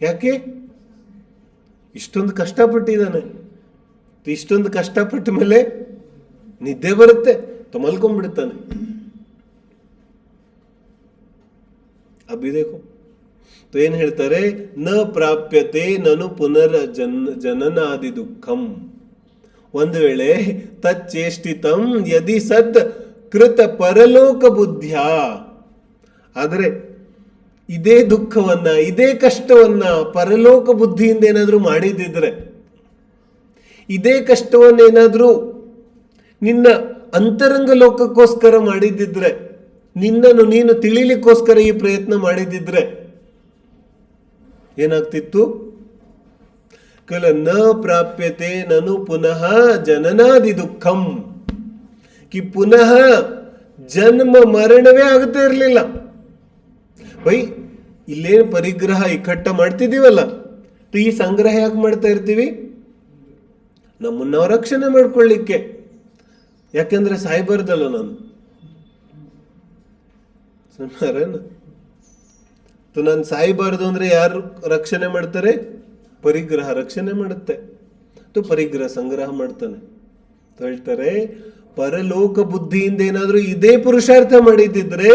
S1: ಯಾಕೆ? ಇಷ್ಟೊಂದು ಕಷ್ಟಪಟ್ಟಿದ್ದಾನೆ. ಇಷ್ಟೊಂದು ಕಷ್ಟಪಟ್ಟ ಮೇಲೆ ನಿದ್ದೆ ಬರುತ್ತೆ, ಮಲ್ಕೊಂಡ್ಬಿಡ್ತಾನೆ. ಅಭಿ ದೇಖೋ तो ಏನ್ ಹೇಳ್ತಾರೆ? ನ ಪ್ರಾಪ್ಯತೆ ನನು ಪುನರ್ ಜನನಾದಿ ದುಃಖಂ. ಒಂದು ವೇಳೆ ತಚ್ಚೇಷ್ಟಿತಂ ಯದಿ ಸತ್ ಕೃತ ಪರಲೋಕ ಬುದ್ಧ್ಯ, ಆದರೆ ಇದೇ ದುಃಖವನ್ನ, ಇದೇ ಕಷ್ಟವನ್ನ ಪರಲೋಕ ಬುದ್ಧಿಯಿಂದ ಏನಾದ್ರೂ ಮಾಡಿದ್ದಿದ್ರೆ, ಇದೇ ಕಷ್ಟವನ್ನೇನಾದ್ರೂ ನಿನ್ನ ಅಂತರಂಗ ಲೋಕಕ್ಕೋಸ್ಕರ ಮಾಡಿದ್ದಿದ್ರೆ, ನಿನ್ನನ್ನು ನೀನು ತಿಳಿಲಿಕ್ಕೋಸ್ಕರ ಈ ಪ್ರಯತ್ನ ಮಾಡಿದ್ದಿದ್ರೆ ಏನಾಗ್ತಿತ್ತು? ಕಲ ನ ಪ್ರಾಪ್ಯತೆ ನನು ಪುನಃ ಜನನಾದಿ ದುಃಖಂ, ಕಿ ಪುನಃ ಜನ್ಮ ಮರಣವೇ ಆಗುತ್ತಾ ಇರಲಿಲ್ಲ. ಬೈ ಇಲ್ಲೇನು ಪರಿಗ್ರಹ ಇಕ್ಕಟ್ಟ ಮಾಡ್ತಿದೀವಲ್ಲ, ಈ ಸಂಗ್ರಹ ಯಾಕೆ ಮಾಡ್ತಾ ಇರ್ತೀವಿ? ನಮ್ಮನ್ನ ನಾವು ರಕ್ಷಣೆ ಮಾಡ್ಕೊಳ್ಳಿಕ್ಕೆ. ಯಾಕೆಂದ್ರೆ ಸಾಯ್ಬಾರ್ದಲ್ಲ ನಾನು. ನಾನು ಸಾಯ್ಬಾರ್ದು ಅಂದ್ರೆ ಯಾರು ರಕ್ಷಣೆ ಮಾಡ್ತಾರೆ? ಪರಿಗ್ರಹ ರಕ್ಷಣೆ ಮಾಡುತ್ತೆ. ಪರಿಗ್ರಹ ಸಂಗ್ರಹ ಮಾಡ್ತಾನೆ. ಹೇಳ್ತಾರೆ ಪರಲೋಕ ಬುದ್ಧಿಯಿಂದ ಏನಾದ್ರೂ ಇದೇ ಪುರುಷಾರ್ಥ ಮಾಡಿದ್ದಿದ್ರೆ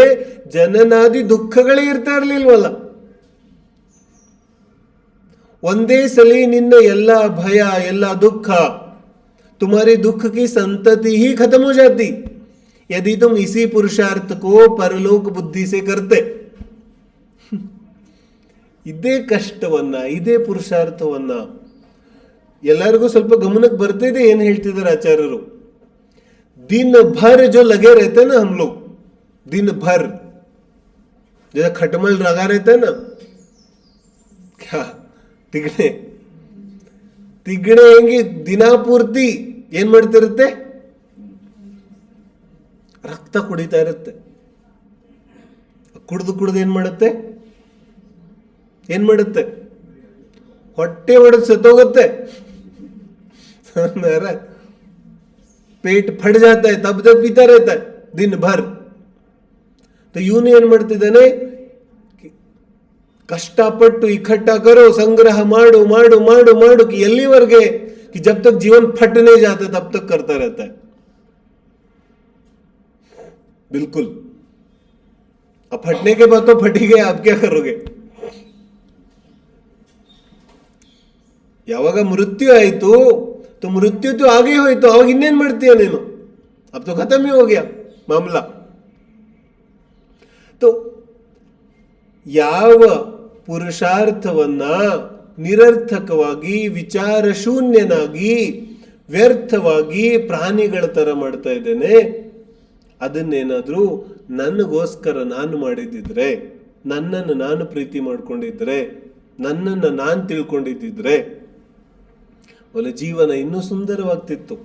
S1: ಜನನಾದಿ ದುಃಖಗಳೇ ಇರ್ತಾ ಇರ್ಲಿಲ್ವಲ್ಲ. ಒಂದೇ ಸಲಿ ನಿನ್ನ ಎಲ್ಲ ಭಯ, ಎಲ್ಲ ದುಃಖ, तुम्हारी दुख की संतति ही खत्म हो जाती यदि तुम इसी पुरुषार्थ को परलोक बुद्धि से करते. ಇದೇ ಕಷ್ಟವನ್ನ, ಇದೇ ಪುರುಷಾರ್ಥವನ್ನ ಎಲ್ಲರಿಗೂ ಸ್ವಲ್ಪ ಗಮನಕ್ಕೆ ಬರ್ತಿದೆ. ಏನ್ ಹೇಳ್ತಿದ್ದಾರೆ ಆಚಾರ್ಯರು? दिन भर जो लगे रहते ना हम लोग, दिन भर जैसे खटमल लगा रहता है ना, क्या तिगड़े तिगड़े ಹೆಂಗೆ ದಿನ ಪೂರ್ತಿ ಏನ್ ಮಾಡ್ತಿರುತ್ತೆ? ರಕ್ತ ಕುಡಿತಾ ಇರುತ್ತೆ. ಕುಡ್ದು ಕುಡ್ದು ಏನ್ ಮಾಡುತ್ತೆ? ಹೊಟ್ಟೆ ಹೊಡೆದು ಸತ್ತೋಗುತ್ತೆ. पेट फट जाता है, तब तक पीता रहता है दिन भर. तो यूं ಏನ್ ಮಾಡ್ತಿದ್ದಾನೆ? ಕಷ್ಟಪಟ್ಟು ಇಕಟ್ಟ करो, संग्रह माडो माडो माडो माडो कि ಎಲ್ಲಿವರೆಗೆ कि जब तक जीवन फट नहीं जाता तब तक करता रहता है. बिल्कुल. अब फटने के बाद तो फट ही गए, आप क्या करोगे? ಯಾವಾಗ ಮೃತ್ಯು ಆಯಿತು तो मृत्यु तो आगे ಹೋಯ್ತು, ಅವಾಗ ಇನ್ನೇನ್ ಮಾಡ್ತೀಯ ನೀನು? अब तो खत्म ही हो गया मामला. तो ಯಾವ ಪುರುಷಾರ್ಥವನ್ನ ನಿರರ್ಥಕವಾಗಿ ವಿಚಾರ ಶೂನ್ಯನಾಗಿ ವ್ಯರ್ಥವಾಗಿ ಪ್ರಾಣಿಗಳ ತರ ಮಾಡ್ತಾ ಇದ್ದೇನೆ, ಅದನ್ನೇನಾದ್ರೂ ನನಗೋಸ್ಕರ ನಾನು ಮಾಡಿದ್ದಿದ್ರೆ, ನನ್ನನ್ನು ನಾನು ಪ್ರೀತಿ ಮಾಡ್ಕೊಂಡಿದ್ರೆ, ನನ್ನನ್ನು ನಾನು ತಿಳ್ಕೊಂಡಿದ್ದಿದ್ರೆ ಒಳ್ಳೆ ಜೀವನ ಇನ್ನೂ ಸುಂದರವಾಗ್ತಿತ್ತು.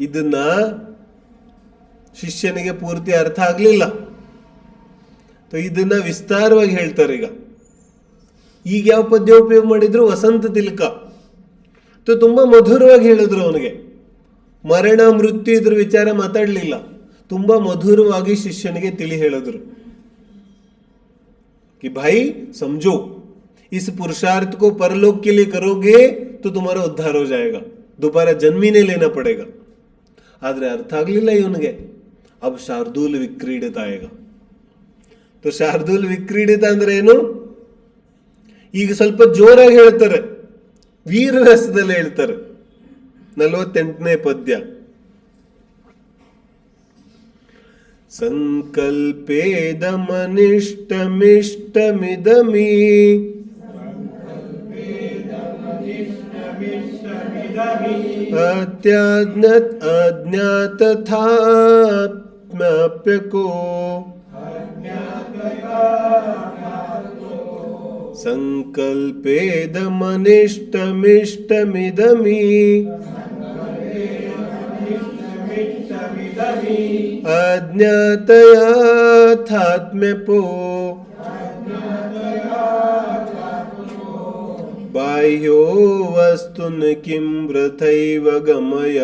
S1: ಇದನ್ನ ಶಿಷ್ಯನಿಗೆ ಪೂರ್ತಿ ಅರ್ಥ ಆಗ್ಲಿಲ್ಲ. ಇದನ್ನ ವಿಸ್ತಾರವಾಗಿ ಹೇಳ್ತಾರೆ. ಈಗ ಯಾವ ಪದ್ಯ ಉಪಯೋಗ ಮಾಡಿದ್ರು? ವಸಂತ ತಿಲಕ. ತುಂಬಾ ಮಧುರವಾಗಿ ಹೇಳಿದ್ರು ಅವನಿಗೆ. ಮರಣ ಮೃತ್ಯು ಇದ್ರ ವಿಚಾರ ಮಾತಾಡ್ಲಿಲ್ಲ, ತುಂಬಾ ಮಧುರವಾಗಿ ಶಿಷ್ಯನಿಗೆ ತಿಳಿ ಹೇಳಿದ್ರು कि भाई समझो, इस पुरुषार्थ को परलोक के लिए करोगे तो तुम्हारा उद्धार हो जाएगा, दोबारा जन्म ही नहीं लेना पड़ेगा. ಆದ್ರೆ ಅರ್ಥ ಆಗ್ಲಿಲ್ಲ ಇವನಿಗೆ. अब शार्दूल विक्रीडित आएगा. तो शार्दूल विक्रीडिತ ಅಂದ್ರೆ ಏನು? ಈಗ ಸ್ವಲ್ಪ ಜೋರಾಗಿ ಹೇಳ್ತಾರೆ, ವೀರರಸದಲ್ಲಿ ಹೇಳ್ತಾರೆ. 48ನೇ ಪದ್ಯ. ಸಂಕಲ್ಪೇದಮನಿಷ್ಟಮಿಷ್ಟಮಿದಮಿ ಅಜ್ಞಾತಥಾತ್ಮ್ಯಪ್ಯಕೋ ಸಂಕಲ್ಪೇದಮನಿಷ್ಟಮಿಷ್ಟಮಿದಮಿ ಅಜ್ಞಾತಯಾಥಾತ್ಮ್ಯಪೋ ಬಾಹ್ಯೋ ವಸ್ತುನ್ ಕಿಂ ವೃಥೈವ ಗಮಯ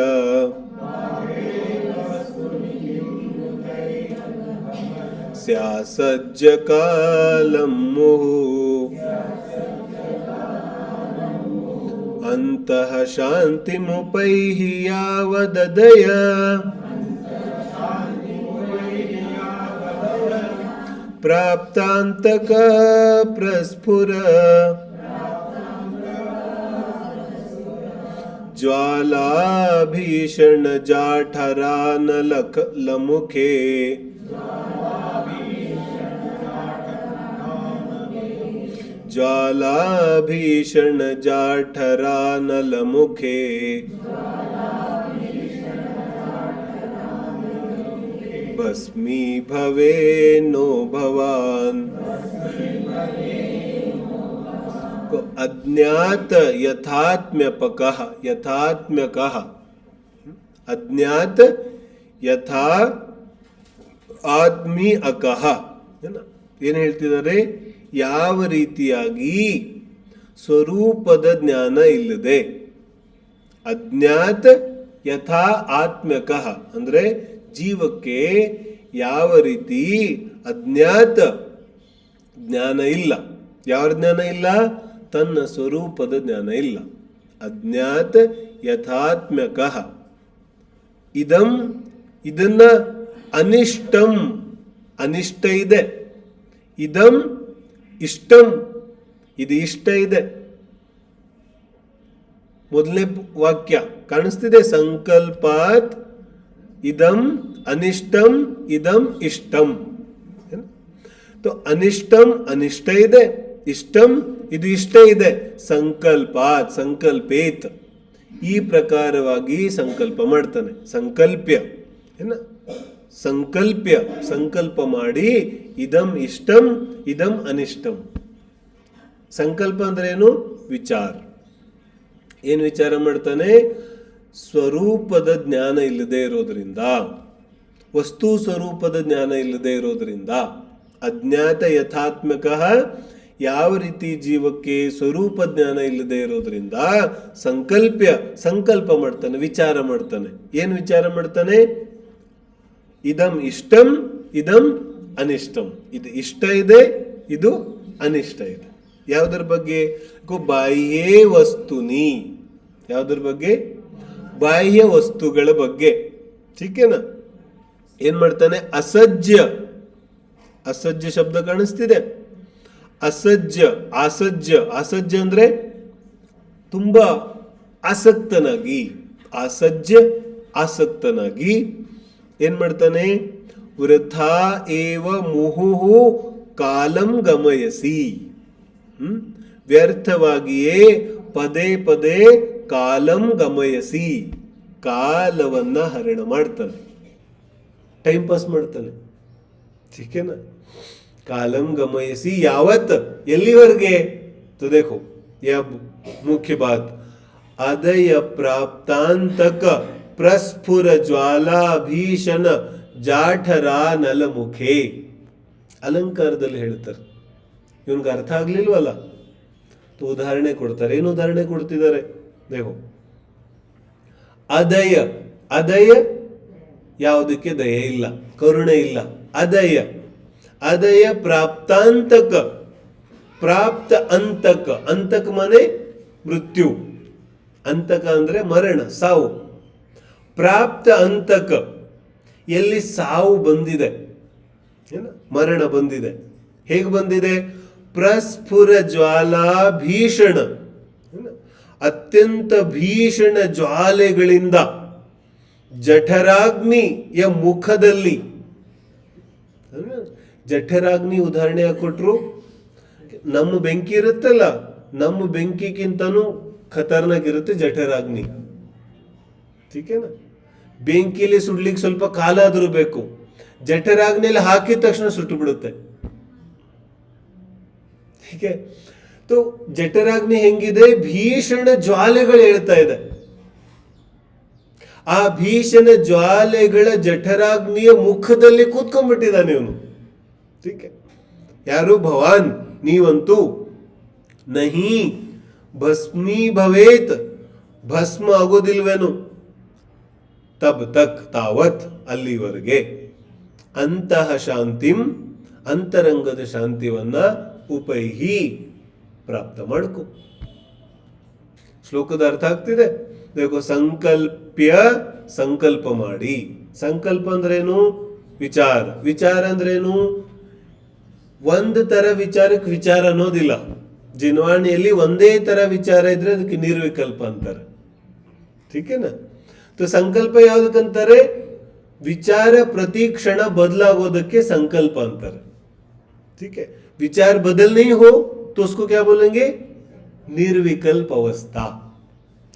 S1: ಸ್ಯಾಸಜ್ಜ ಕಾಲಂ ಮುಹುಃ ಅಂತಃ ಶಾಂತಿಮುಪೈಹಿ ಯಾವದದಯ ಪ್ರಾಪ್ತಾಂತಕ ಪ್ರಸ್ಫುರ ಜ್ವಾಲಾಭೀಷಣ ಜಾಠರಾನಲಕ ಲಮುಖೇ ಜ್ವಾಲಾಭೀಷಣ ಜಾಠರಾನಲಮುಖೇ ಭಸ್ಮೀ ಭವೇನೋ ಭವಾನ್. ಅಜ್ಞಾತ ಯಥಾತ್ಮ್ಯಪಕಃ ಯಥಾತ್ಮ್ಯಕಃ ಅಜ್ಞಾತ ಯಥಾ ಆತ್ಮಿ ಅಕಃ. ಏನ್ ಹೇಳ್ತಿದ್ದಾರೆ? ಯಾವ ರೀತಿಯಾಗಿ ಸ್ವರೂಪದ ಜ್ಞಾನ ಇಲ್ಲದೆ, ಅಜ್ಞಾತ ಯಥಾ ಆತ್ಮ್ಯಕಃ ಅಂದ್ರೆ ಜೀವಕ್ಕೆ ಯಾವ ರೀತಿ ಅಜ್ಞಾತ ಜ್ಞಾನ ಇಲ್ಲ. ಯಾವ ಜ್ಞಾನ ಇಲ್ಲ? ತನ್ನ ಸ್ವರೂಪದ ಜ್ಞಾನ ಇಲ್ಲ. ಅಜ್ಞಾತ ಯಥಾತ್ಮ್ಯಕಃ ಇದಂ, ಇದನ್ನ ಅನಿಷ್ಟಂ, ಅನಿಷ್ಟ ಇದೆ. ಇದಂ ಇಷ್ಟಂ, ಇದು ಇಷ್ಟ ಇದೆ. ಮೊದಲನೇ ವಾಕ್ಯ ಕಾಣಿಸ್ತಿದೆ. ಸಂಕಲ್ಪಾತ್ ಇದಂ ಅನಿಷ್ಟಂ, ಇದಂ ಇಷ್ಟಂ. तो ಅನಿಷ್ಟಂ ಅನಿಷ್ಟ ಇದೆ, ಇಷ್ಟಂ ಇದು ಇಷ್ಟ ಇದೆ. ಸಂಕಲ್ಪಾತ್ ಸಂಕಲ್ಪೇತ್, ಈ ಪ್ರಕಾರವಾಗಿ ಸಂಕಲ್ಪ ಮಾಡ್ತಾನೆ. ಸಂಕಲ್ಪ್ಯ ಏನ ಸಂಕಲ್ಪ್ಯ ಸಂಕಲ್ಪ ಮಾಡಿ ಇದಂ ಇಷ್ಟಂ ಇದಂ ಅನಿಷ್ಟಂ. ಸಂಕಲ್ಪ ಅಂದ್ರೆ ಏನು? ವಿಚಾರ. ಏನು ವಿಚಾರ ಮಾಡ್ತಾನೆ? ಸ್ವರೂಪದ ಜ್ಞಾನ ಇಲ್ಲದೆ ಇರೋದ್ರಿಂದ, ವಸ್ತು ಸ್ವರೂಪದ ಜ್ಞಾನ ಇಲ್ಲದೆ ಇರೋದ್ರಿಂದ, ಅಜ್ಞಾತ ಯಥಾತ್ಮಕಃ ಯಾವ ರೀತಿ ಜೀವಕ್ಕೆ ಸ್ವರೂಪ ಜ್ಞಾನ ಇಲ್ಲದೆ ಇರೋದ್ರಿಂದ ಸಂಕಲ್ಪ್ಯ ಸಂಕಲ್ಪ ಮಾಡ್ತಾನೆ, ವಿಚಾರ ಮಾಡ್ತಾನೆ. ಏನು ವಿಚಾರ ಮಾಡ್ತಾನೆ? ಇದಂ ಇಷ್ಟಂ ಇದಂ ಅನಿಷ್ಟಂ. ಇದು ಇಷ್ಟ ಇದೆ, ಇದು ಅನಿಷ್ಟ ಇದೆ. ಯಾವುದರ ಬಗ್ಗೆ? ಬಾಹ್ಯೇ ವಸ್ತುನಿ. ಯಾವುದರ ಬಗ್ಗೆ? ಬಾಹ್ಯ ವಸ್ತುಗಳ ಬಗ್ಗೆ. ठीकेನಾ? ಏನ್ ಮಾಡ್ತಾನೆ? ಅಸಜ್ಜ. ಅಸಜ್ಜ ಶಬ್ದ ಕಾಣಿಸ್ತಿದೆ. ಅಸಜ್ಜ ಆಸಜ್ಜ. ಆಸಜ್ಜ ಅಂದ್ರೆ ತುಂಬಾ ಆಸಕ್ತನಾಗಿ, ಆಸಜ್ಜ ಆಸಕ್ತನಾಗಿ ಏನ್ ಮಾಡ್ತಾನೆ? ವೃಥಾ ಏವ ಮುಹುಹು ಕಾಲಂ ಗಮಯಸಿ. ವ್ಯರ್ಥವಾಗಿಯೇ ಪದೇ ಪದೇ ಕಾಲಂ ಗಮಯಸಿ, ಕಾಲವನ್ನ ಹರಣ ಮಾಡ್ತಾನೆ, ಟೈಮ್ ಪಾಸ್ ಮಾಡ್ತಾನೆ. ठीक ಕಾಲಂ ಗಮಯಸಿ ಯಾವತ್, ಎಲ್ಲಿವರೆಗೆ? तो देखो यह मुख्य बात, ಅದಯ ಪ್ರಾಪ್ತಾಂತಕ ಪ್ರಸ್ಫುರ ಜ್ವಾಲಾ ಭೀಷಣ ಜಾಠರಾ ನಲಮುಖೇ. ಅಲಂಕಾರದಲ್ಲಿ ಹೇಳ್ತಾರೆ, ಇವನ್ಗೆ ಅರ್ಥ ಆಗ್ಲಿಲ್ವಲ್ಲ, ಉದಾಹರಣೆ ಕೊಡ್ತಾರೆ. ಏನು ಉದಾಹರಣೆ ಕೊಡ್ತಿದ್ದಾರೆ? ದೇಹೋ ಅದಯ, ಅದಯ ಯಾವುದಕ್ಕೆ ದಯೆ ಇಲ್ಲ, ಕರುಣೆ ಇಲ್ಲ. ಅದಯ, ಅದಯ ಪ್ರಾಪ್ತಾಂತಕ, ಪ್ರಾಪ್ತ ಅಂತಕ, ಅಂತಕ ಮನೆ ಮೃತ್ಯು, ಅಂತಕ ಅಂದ್ರೆ ಮರಣ, ಸಾವು. ಪ್ರಾಪ್ತ ಅಂತಕ ಎಲ್ಲಿ ಸಾವು ಬಂದಿದೆ, ಮರಣ ಬಂದಿದೆ. ಹೇಗೆ ಬಂದಿದೆ? ಪ್ರಸ್ಫುರ ಜ್ವಾಲಾ ಭೀಷಣ, ಅತ್ಯಂತ ಭೀಷಣ ಜ್ವಾಲೆಗಳಿಂದ, ಜಠರಾಗ್ನಿಯ ಮುಖದಲ್ಲಿ. ಜಠರಾಗ್ನಿ ಉದಾಹರಣೆ ಕೊಟ್ರು. ನಮ್ಮ ಬೆಂಕಿ ಇರುತ್ತಲ್ಲ, ನಮ್ಮ ಬೆಂಕಿಗಿಂತನೂ ಖತರ್ನಾಕ್ ಇರುತ್ತೆ ಜಠರಾಗ್ನಿ. ಠೀಕೇನಾ? ಬೆಂಕಿಲಿ ಸುಡ್ಲಿಕ್ಕೆ ಸ್ವಲ್ಪ ಕಾಲ ಆದ್ರೂ ಬೇಕು, ಜಠರಾಗ್ನಿಯಲ್ಲಿ ಹಾಕಿದ ತಕ್ಷಣ ಸುಟ್ಟು ಬಿಡುತ್ತೆ. ಹೀಗೆ तो ಜಠರಾಗ್ನಿ ಹೆಂಗಿದೆ? ಭೀಷಣ ಜ್ವಾಲೆಗಳು ಹೇಳ್ತಾ ಇದೆ. ಆ ಭೀಷಣ ಜ್ವಾಲೆಗಳ ಜಠರಾಗ್ನಿಯ ಮುಖದಲ್ಲಿ ಕೂತ್ಕೊಂಡ್ಬಿಟ್ಟಿದ್ದಾನೆ ಇವನು. ಯಾರು? ಭವಾನ್, ನೀವಂತೂ ನಹಿ ಭಸ್ಮೀ ಭವೇತ್, ಭಸ್ಮ ಆಗೋದಿಲ್ವೇನು, ತಬ್ ತಕ್ ತಾವತ್, ಅಲ್ಲಿವರೆಗೆ. ಅಂತಹ ಶಾಂತಿಂ, ಅಂತರಂಗದ ಶಾಂತಿವನ್ನ ಉಪೈಹಿ, ಪ್ರಾಪ್ತ ಮಾಡ್ಕೊ. ಶ್ಲೋಕದ ಅರ್ಥ ಆಗ್ತಿದೆ? देखो ಸಂಕಲ್ಪ್ಯ, ಸಂಕಲ್ಪ ಮಾಡಿ. ಸಂಕಲ್ಪ ಅಂದ್ರೇನು? ವಿಚಾರ. ವಿಚಾರ ಅಂದ್ರೇನು? ಒಂದು ತರ ವಿಚಾರಕ್ಕೆ ವಿಚಾರ ಅನ್ನೋದಿಲ್ಲ. ಜಿನ್ವಾಣಿಯಲ್ಲಿ ಒಂದೇ ತರ ವಿಚಾರ ಇದ್ರೆ ಅದಕ್ಕೆ ನಿರ್ವಿಕಲ್ಪ ಅಂತಾರೆ. ಠೀಕೇನಾ? तो ಸಂಕಲ್ಪ ಯಾವ್ದಕ್ಕಂತಾರೆ? ವಿಚಾರ ಪ್ರತಿ ಕ್ಷಣ ಬದಲಾಗೋದಕ್ಕೆ ಸಂಕಲ್ಪ ಅಂತಾರೆ. ठीक है? विचार बदल नहीं हो तो उसको क्या बोलेंगे? निर्विकल्प अवस्था,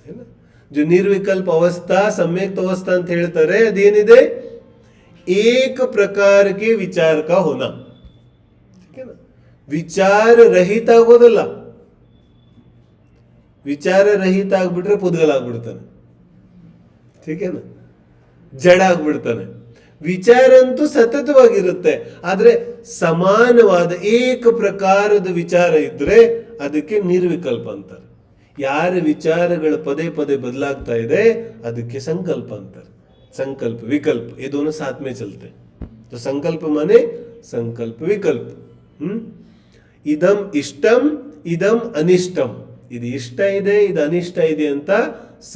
S1: है ना? जो निर्विकल्प अवस्था, सम्यक अवस्था ಅಂತ ಹೇಳ್ತಾರೆ, ಅದೇನಿದೆ? एक प्रकार के विचार का होना. ठीक है ना? ವಿಚಾರ ರಹಿತ ಆಗೋದಲ್ಲ. ವಿಚಾರ ರಹಿತ ಆಗ್ಬಿಟ್ರೆ ಪುದ್ಗಲಾಗ್ಬಿಡ್ತಾನೆ. ठीक है ना? ಜಡ ಆಗ್ಬಿಡ್ತಾನೆ. ವಿಚಾರ ಅಂತೂ ಸತತವಾಗಿರುತ್ತೆ, ಆದ್ರೆ ಸಮಾನವಾದ ಏಕ ಪ್ರಕಾರದ ವಿಚಾರ ಇದ್ರೆ ಅದಕ್ಕೆ ನಿರ್ವಿಕಲ್ಪ ಅಂತಾರೆ. ಯಾರ ವಿಚಾರಗಳು ಪದೇ ಪದೇ ಬದಲಾಗ್ತಾ ಇದೆ ಅದಕ್ಕೆ ಸಂಕಲ್ಪ ಅಂತಾರೆ. ಸಂಕಲ್ಪ ವಿಕಲ್ಪ ये दोनों साथ में चलते. तो संकल्प माने संकल्प विकल्प. ಇದಂ ಇಷ್ಟಂ, ಇದಂ ಅನಿಷ್ಟಂ, ಇದು ಇಷ್ಟ ಇದೆ, ಇದು ಅನಿಷ್ಟ ಇದೆ ಅಂತ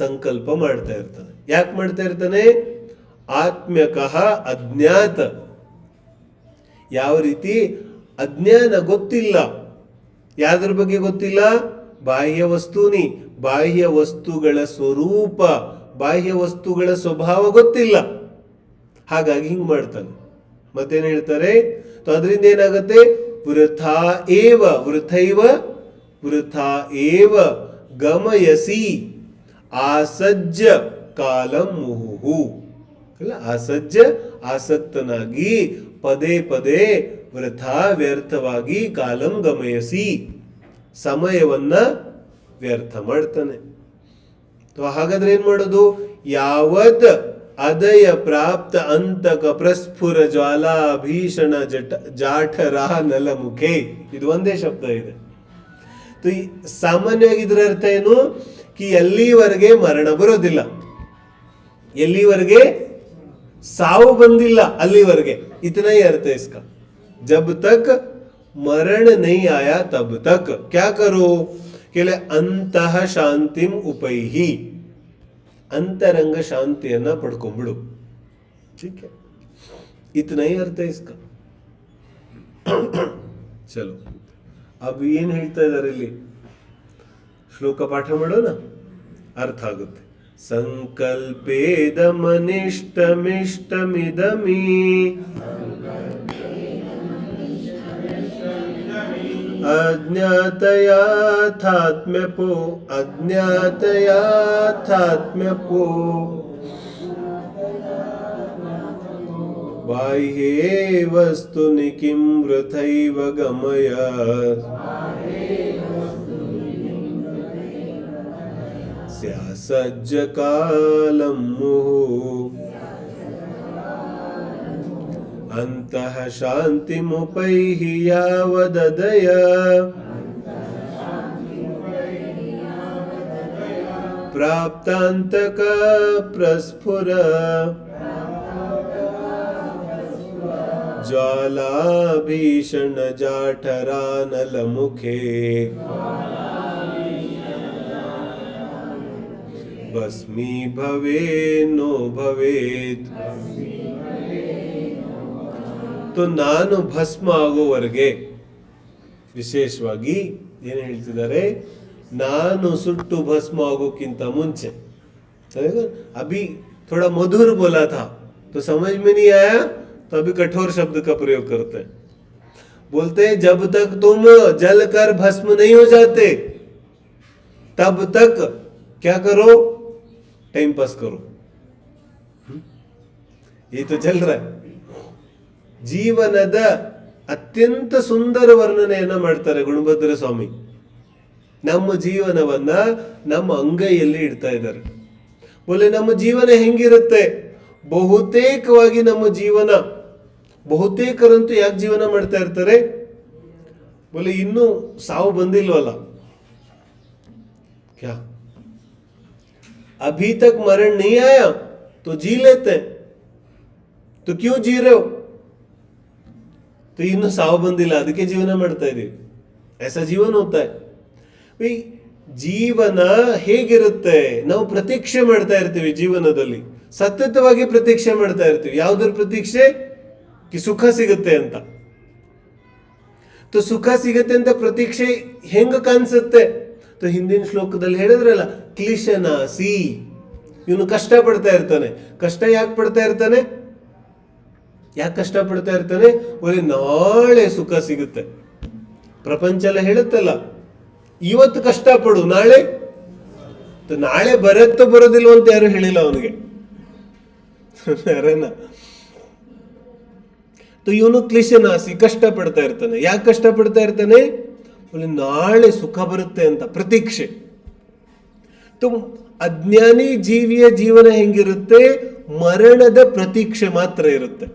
S1: ಸಂಕಲ್ಪ ಮಾಡ್ತಾ ಇರ್ತಾನೆ. ಯಾಕೆ ಮಾಡ್ತಾ ಇರ್ತಾನೆ? ಆತ್ಮ್ಯಕಃ ಅಜ್ಞಾತ. ಯಾವ ರೀತಿ? ಅಜ್ಞಾನ, ಗೊತ್ತಿಲ್ಲ. ಯಾವ್ದ್ರ ಬಗ್ಗೆ ಗೊತ್ತಿಲ್ಲ? ಬಾಹ್ಯ ವಸ್ತೂನಿ, ಬಾಹ್ಯ ವಸ್ತುಗಳ ಸ್ವರೂಪ, ಬಾಹ್ಯ ವಸ್ತುಗಳ ಸ್ವಭಾವ ಗೊತ್ತಿಲ್ಲ. ಹಾಗಾಗಿ ಹಿಂಗ್ ಮಾಡ್ತಾನೆ. ಮತ್ತೇನ್ ಹೇಳ್ತಾರೆ? ಅದರಿಂದ ಏನಾಗತ್ತೆ? ವೃಥಾ ಏವ, ವೃಥೈವ ವೃಥಾ ಏವ ಗಮಯಸಿ ಆಸಜ್ಜ ಕಾಲಂ ಮುಹುಹು. ಆಸಜ್ಜ, ಆಸಕ್ತನಾಗಿ ಪದೇ ಪದೇ ವೃಥಾ, ವ್ಯರ್ಥವಾಗಿ, ಕಾಲಂ ಗಮಯಸಿ, ಸಮಯವನ್ನ ವ್ಯರ್ಥ ಮಾಡ್ತಾನೆ. ಹಾಗಾದ್ರೆ ಏನ್ ಮಾಡೋದು? ಯಾವದ್ ಅದಯ ಪ್ರಾಪ್ತ ಅಂತಕ ಪ್ರಸ್ಫುರ ಜ್ವಾಲಾ ಭೀಷಣ ಜಾಠರಾ ನಲಮುಖೇ. ಇದು ಒಂದೇ ಶಬ್ದ ಇದೆ. ಸಾಮಾನ್ಯವಾಗಿ ಇದರ ಅರ್ಥ ಏನು? ಕಿ ಎಲ್ಲಿವರೆಗೆ ಮರಣ ಬರೋದಿಲ್ಲ, ಎಲ್ಲಿವರೆಗೆ ಸಾವು ಬಂದಿಲ್ಲ ಅಲ್ಲಿವರೆಗೆ. इतना ही अर्थ है इसका. जब तक मरण नहीं आया तब तक क्या करो? केले अंतः शांतिम उपैहि, अंतरंग शांतियನ್ನ ಪಡ್ಕೊಂಡ್ಬಿಡು. ठीक है? इतना ही अर्थ है इसका. चलो अब ಏನ್ ಹೇಳ್ತಾ ಇದ್ದಾರೆ ಇಲ್ಲಿ? ಶ್ಲೋಕ ಪಾಠ ಮಾಡೋಣ, ಅರ್ಥ ಆಗುತ್ತೆ. ಸಂಕಲ್ಪೇದಮನಿಷ್ಟಮಿಷ್ಟಮಿದಮಿ अज्ञातयाथात्म्यपो अज्ञातयाथात्म्यपो बाह्ये वस्तुनि किं वृथैव गमय स्यासज्जकालं मुहुः अन्तः शान्तिमुपैहि यावददय प्राप्तान्तक प्रस्फुर ज्वाला भीषण जाठरानलमुखे भस्मी भवे नो भवेत्. तो ನಾನು ಭಸ್ಮ ಆಗೋವರೆಗೆ ವಿಶೇಷವಾಗಿ ಏನು ಹೇಳ್ತಿದ್ದಾರೆ, ನಾನು ಸುಟ್ಟು ಭಸ್ಮ ಆಗೋಕ್ಕಿಂತ ಮುಂಚೆ. अभी थोड़ा मधुर बोला था तो समझ में नहीं आया, तो अभी कठोर शब्द का प्रयोग करते हैं. बोलते हैं जब तक तुम जलकर भस्म नहीं हो जाते तब तक क्या करो, टाइम पास करो. ये तो चल रहा है. ಜೀವನದ ಅತ್ಯಂತ ಸುಂದರ ವರ್ಣನೆಯನ್ನ ಮಾಡ್ತಾರೆ ಗುಣಭದ್ರ ಸ್ವಾಮಿ. ನಮ್ಮ ಜೀವನವನ್ನ ನಮ್ಮ ಅಂಗೈಯಲ್ಲಿ ಇಡ್ತಾ ಇದ್ದಾರೆ. ಬೋಲೆ ನಮ್ಮ ಜೀವನ ಹೆಂಗಿರುತ್ತೆ, ಬಹುತೇಕವಾಗಿ ನಮ್ಮ ಜೀವನ, ಬಹುತೇಕರಂತೂ ಯಾಕೆ ಜೀವನ ಮಾಡ್ತಾ ಇರ್ತಾರೆ, ಬೋಲೆ ಇನ್ನೂ ಸಾವು ಬಂದಿಲ್ವಲ್ಲ, क्या अभी तक मरण नहीं आया तो जी लेते हैं, तो क्यों जी रहे हो, तो ಇನ್ನು ಸಾವು ಬಂದಿಲ್ಲ ಅದಕ್ಕೆ ಜೀವನ ಮಾಡ್ತಾ ಇದೀವಿ. ऐसा जीवन होता है. ಜೀವನ ಹೇಗಿರುತ್ತೆ, ನಾವು ಪ್ರತೀಕ್ಷೆ ಮಾಡ್ತಾ ಇರ್ತೀವಿ ಜೀವನದಲ್ಲಿ, ಸತತವಾಗಿ ಪ್ರತೀಕ್ಷೆ ಮಾಡ್ತಾ ಇರ್ತೀವಿ. ಯಾವುದ್ರ ಪ್ರತೀಕ್ಷೆ, ಕಿ ಸುಖ ಸಿಗುತ್ತೆ ಅಂತ. तो ಸುಖ ಸಿಗುತ್ತೆ ಅಂತ ಪ್ರತೀಕ್ಷೆ ಹೆಂಗ ಕಾಣಿಸುತ್ತೆ, तो ಹಿಂದಿನ ಶ್ಲೋಕದಲ್ಲಿ ಹೇಳಿದ್ರಲ್ಲ, ಕ್ಲಿಶನಾಸಿ, ಇವನು ಕಷ್ಟ ಪಡ್ತಾ ಇರ್ತಾನೆ. ಕಷ್ಟ ಯಾಕೆ ಪಡ್ತಾ ಇರ್ತಾನೆ, ಯಾಕೆ ಕಷ್ಟ ಪಡ್ತಾ ಇರ್ತಾನೆ, ಒಳ್ಳೆ ನಾಳೆ ಸುಖ ಸಿಗುತ್ತೆ. ಪ್ರಪಂಚ ಎಲ್ಲ ಹೇಳುತ್ತಲ್ಲ, ಇವತ್ತು ಕಷ್ಟ ಪಡು, ನಾಳೆ ಬರತ್ತೋ ಬರೋದಿಲ್ವ ಅಂತ ಯಾರು ಹೇಳಿಲ್ಲ ಅವನಿಗೆ. ಇವನು ಕ್ಲಿಶನಾಸಿ, ಕಷ್ಟ ಪಡ್ತಾ ಇರ್ತಾನೆ. ಯಾಕೆ ಕಷ್ಟ ಪಡ್ತಾ ಇರ್ತಾನೆ, ನಾಳೆ ಸುಖ ಬರುತ್ತೆ ಅಂತ ಪ್ರತೀಕ್ಷೆ. ಅಜ್ಞಾನಿ ಜೀವಿಯ ಜೀವನ ಹೆಂಗಿರುತ್ತೆ, ಮರಣದ ಪ್ರತೀಕ್ಷೆ ಮಾತ್ರ ಇರುತ್ತೆ.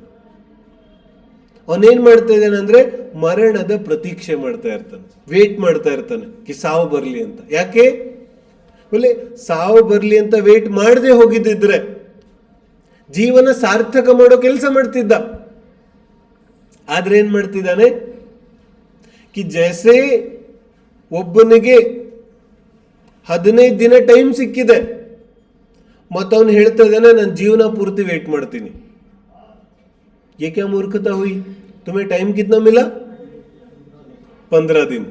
S1: ಅವನೇನ್ ಮಾಡ್ತಾ ಇದ್ದಾನೆ ಅಂದ್ರೆ ಮರಣದ ಪ್ರತೀಕ್ಷೆ ಮಾಡ್ತಾ ಇರ್ತಾನೆ, ವೇಟ್ ಮಾಡ್ತಾ ಇರ್ತಾನೆ ಕಿ ಸಾವು ಬರ್ಲಿ ಅಂತ. ಯಾಕೆ, ಸಾವು ಬರ್ಲಿ ಅಂತ ವೇಟ್ ಮಾಡದೆ ಹೋಗಿದ್ದಿದ್ರೆ ಜೀವನ ಸಾರ್ಥಕ ಮಾಡೋ ಕೆಲಸ ಮಾಡ್ತಿದ್ದ. ಆದ್ರೆ ಏನ್ ಮಾಡ್ತಿದ್ದಾನೆ, ಕಿ ಜೈಸೆ ಒಬ್ಬನಿಗೆ 15 ದಿನ ಟೈಮ್ ಸಿಕ್ಕಿದೆ, ಮತ್ತವನು ಹೇಳ್ತಾ ಇದ್ದಾನೆ ನಾನು ಜೀವನ ಪೂರ್ತಿ ವೇಟ್ ಮಾಡ್ತೀನಿ. ये क्या मूर्खता हुई, तुम्हें टाइम कितना मिला, 15 दिन.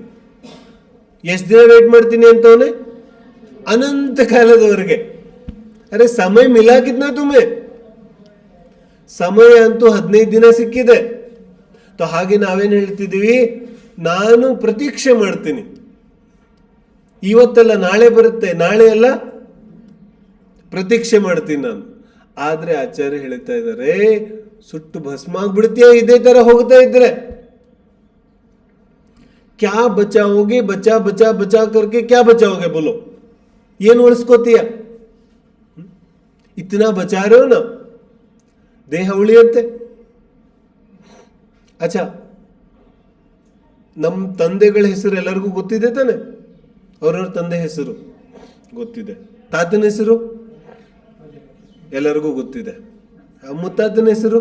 S1: ಎಷ್ಟು ದಿನ ವೇಟ್ ಮಾಡ್ತೀನಿ ಅಂತವನೇ, ಅನಂತ ಕಾಲದವರೆಗೆ. ಅರೆ ಸಮಯ ಮಿಲಾ ಕಿತ್ನಾ ತುಮೆ, ಸಮಯ ಅಂತೂ 15 ದಿನ ಸಿಕ್ಕಿದೆ. तो ಹಾಗೆ ನಾವೇನ್ ಹೇಳ್ತಿದೀವಿ, ನಾನು ಪ್ರತೀಕ್ಷೆ ಮಾಡ್ತೀನಿ, ಇವತ್ತಲ್ಲ ನಾಳೆ ಬರುತ್ತೆ, ನಾಳೆ ಅಲ್ಲ ಪ್ರತೀಕ್ಷೆ ಮಾಡ್ತೀನಿ ನಾನು. ಆದ್ರೆ ಆಚಾರ್ಯ ಹೇಳ್ತಾ ಇದ್ದಾರೆ, ಸುಟ್ಟು ಭಸ್ಮ ಆಗ್ಬಿಡ್ತೀಯ ಇದೇ ತರ ಹೋಗ್ತಾ ಇದ್ರೆ. ಕ್ಯಾ ಬಚಾओगे, ಬಚಾ ಬಚಾ ಬಚಾ ಕರ್ಕೆ ಕ್ಯಾ ಬಚಾओगे बोलो, ಏನು ಉಳಿಸ್ಕೋತೀಯ, ಇತನಾ ಬಚಾರೋ ನ ದೇಹ ಉಳಿಯುತ್ತೆ. ಅಚ್ಚಾ, ನಮ್ಮ ತಂದೆಗಳ ಹೆಸರು ಎಲ್ಲರಿಗೂ ಗೊತ್ತಿದೆ ತಾನೆ, ಅವ್ರವ್ರ ತಂದೆ ಹೆಸರು ಗೊತ್ತಿದೆ, ತಾತನ ಹೆಸರು ಎಲ್ಲರಿಗೂ ಗೊತ್ತಿದೆ, ಮುತ್ತಾತನ ಹೆಸರು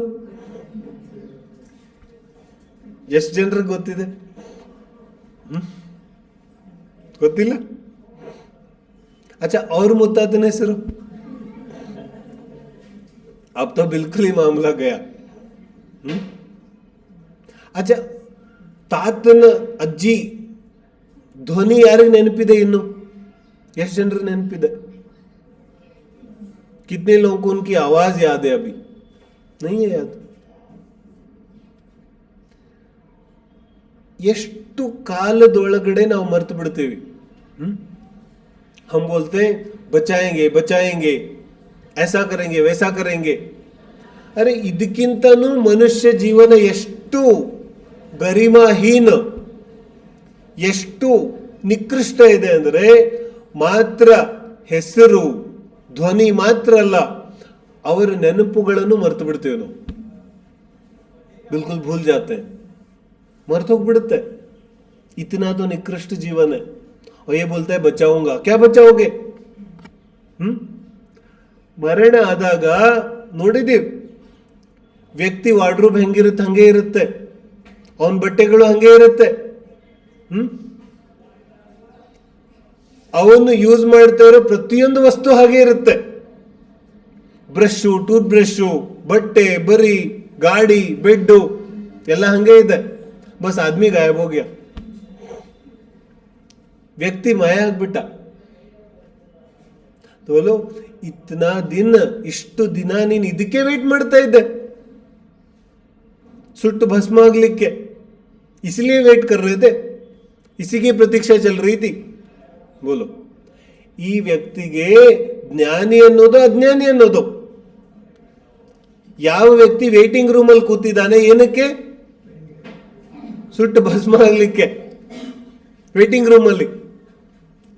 S1: ಎಷ್ಟು ಜನರಿಗೆ ಗೊತ್ತಿದೆ, ಗೊತ್ತಿಲ್ಲ. अच्छा और मुत्तातन ಹೆಸರು, अब तो बिल्कुल ही मामला गया. अच्छा, ತಾತನ ಅಜ್ಜಿ ಧ್ವನಿ ಯಾರಿಗೆ ನೆನಪಿದೆ, ಇನ್ನು ಎಷ್ಟು ಜನರಿಗೆ ನೆನಪಿದೆ, कितने लोगों को उनकी आवाज याद है, अभी नहीं है याद. ಎಷ್ಟು ಕಾಲದೊಳಗಡೆ ನಾವು ಮರ್ತು ಬಿಡ್ತೀವಿ. हम बोलते हैं बचाएंगे बचाएंगे, ऐसा करेंगे वैसा करेंगे. ಅರೆ ಇದಕ್ಕಿಂತನೂ ಮನುಷ್ಯ ಜೀವನ ಎಷ್ಟು ಗರಿಮಾಹೀನ, ಎಷ್ಟು ನಿಕೃಷ್ಟ ಇದೆ ಅಂದರೆ, ಮಾತ್ರ ಹೆಸರು ಧ್ವನಿ ಮಾತ್ರ ಅಲ್ಲ, ಅವರ ನೆನಪುಗಳನ್ನು ಮರ್ತು ಬಿಡ್ತೀವಿ ನಾವು. ಬಿಲ್ಕುಲ್ ಭೂಲ್ ಜಾತೆ, मर्त होग्बिಡುತ್ತೆ. इतना तो निकृष्ट जीवन है. और ये बोलता है बचाऊंगा, क्या बचाओगे? ಮರಣ ಆದಾಗ ನೋಡಿದೀವಿ, ವ್ಯಕ್ತಿ ವಾರ್ಡ್ರೋಬ್ ಹೆಂಗಿರುತ್ತೆ ಹಂಗೆ ಇರುತ್ತೆ, ಅವನ ಬಟ್ಟೆಗಳು ಹಂಗೆ ಇರುತ್ತೆ. ಅವನು ಯೂಸ್ ಮಾಡ್ತಾ ಇರೋ ಪ್ರತಿಯೊಂದು ವಸ್ತು ಹಾಗೆ ಇರುತ್ತೆ. ಬ್ರಷು, ಟೂತ್ ಬ್ರಷು, ಬಟ್ಟೆ, ಬರಿ, ಗಾಡಿ, ಬೆಡ್ಡು ಎಲ್ಲ ಹಂಗೆ ಇದೆ. बस आदमी गायब हो गया, व्यक्ति माया ಆಗ್ಬಿಟ್ಟ. तो बोलो इतना दिन, ಇಷ್ಟು ದಿನ ನೀನು ಇದಕ್ಕೆ ವೇಟ್ ಮಾಡ್ತಾ ಇದ್ದೆ, ಸುಟ್ಟು ಭಸ್ಮ ಆಗ್ಲಿಕ್ಕೆ. इसलिए वेट कर रहे थे, इसी की प्रतीक्षा चल रही थी. बोलो, ಈ ವ್ಯಕ್ತಿಗೆ ಜ್ಞಾನಿ ಅನ್ನೋದು ಅಜ್ಞಾನಿ ಅನ್ನೋದು. ಯಾವ ವ್ಯಕ್ತಿ ವೇಟಿಂಗ್ ರೂಮ್ ಅಲ್ಲಿ ಕೂತಿದ್ದಾನೆ, ಏನಕ್ಕೆ? ಸುಟ್ಟು ಭಸ್ಮ ಆಗ್ಲಿಕ್ಕೆ, ವೇಟಿಂಗ್ ರೂಮ್ ಅಲ್ಲಿ.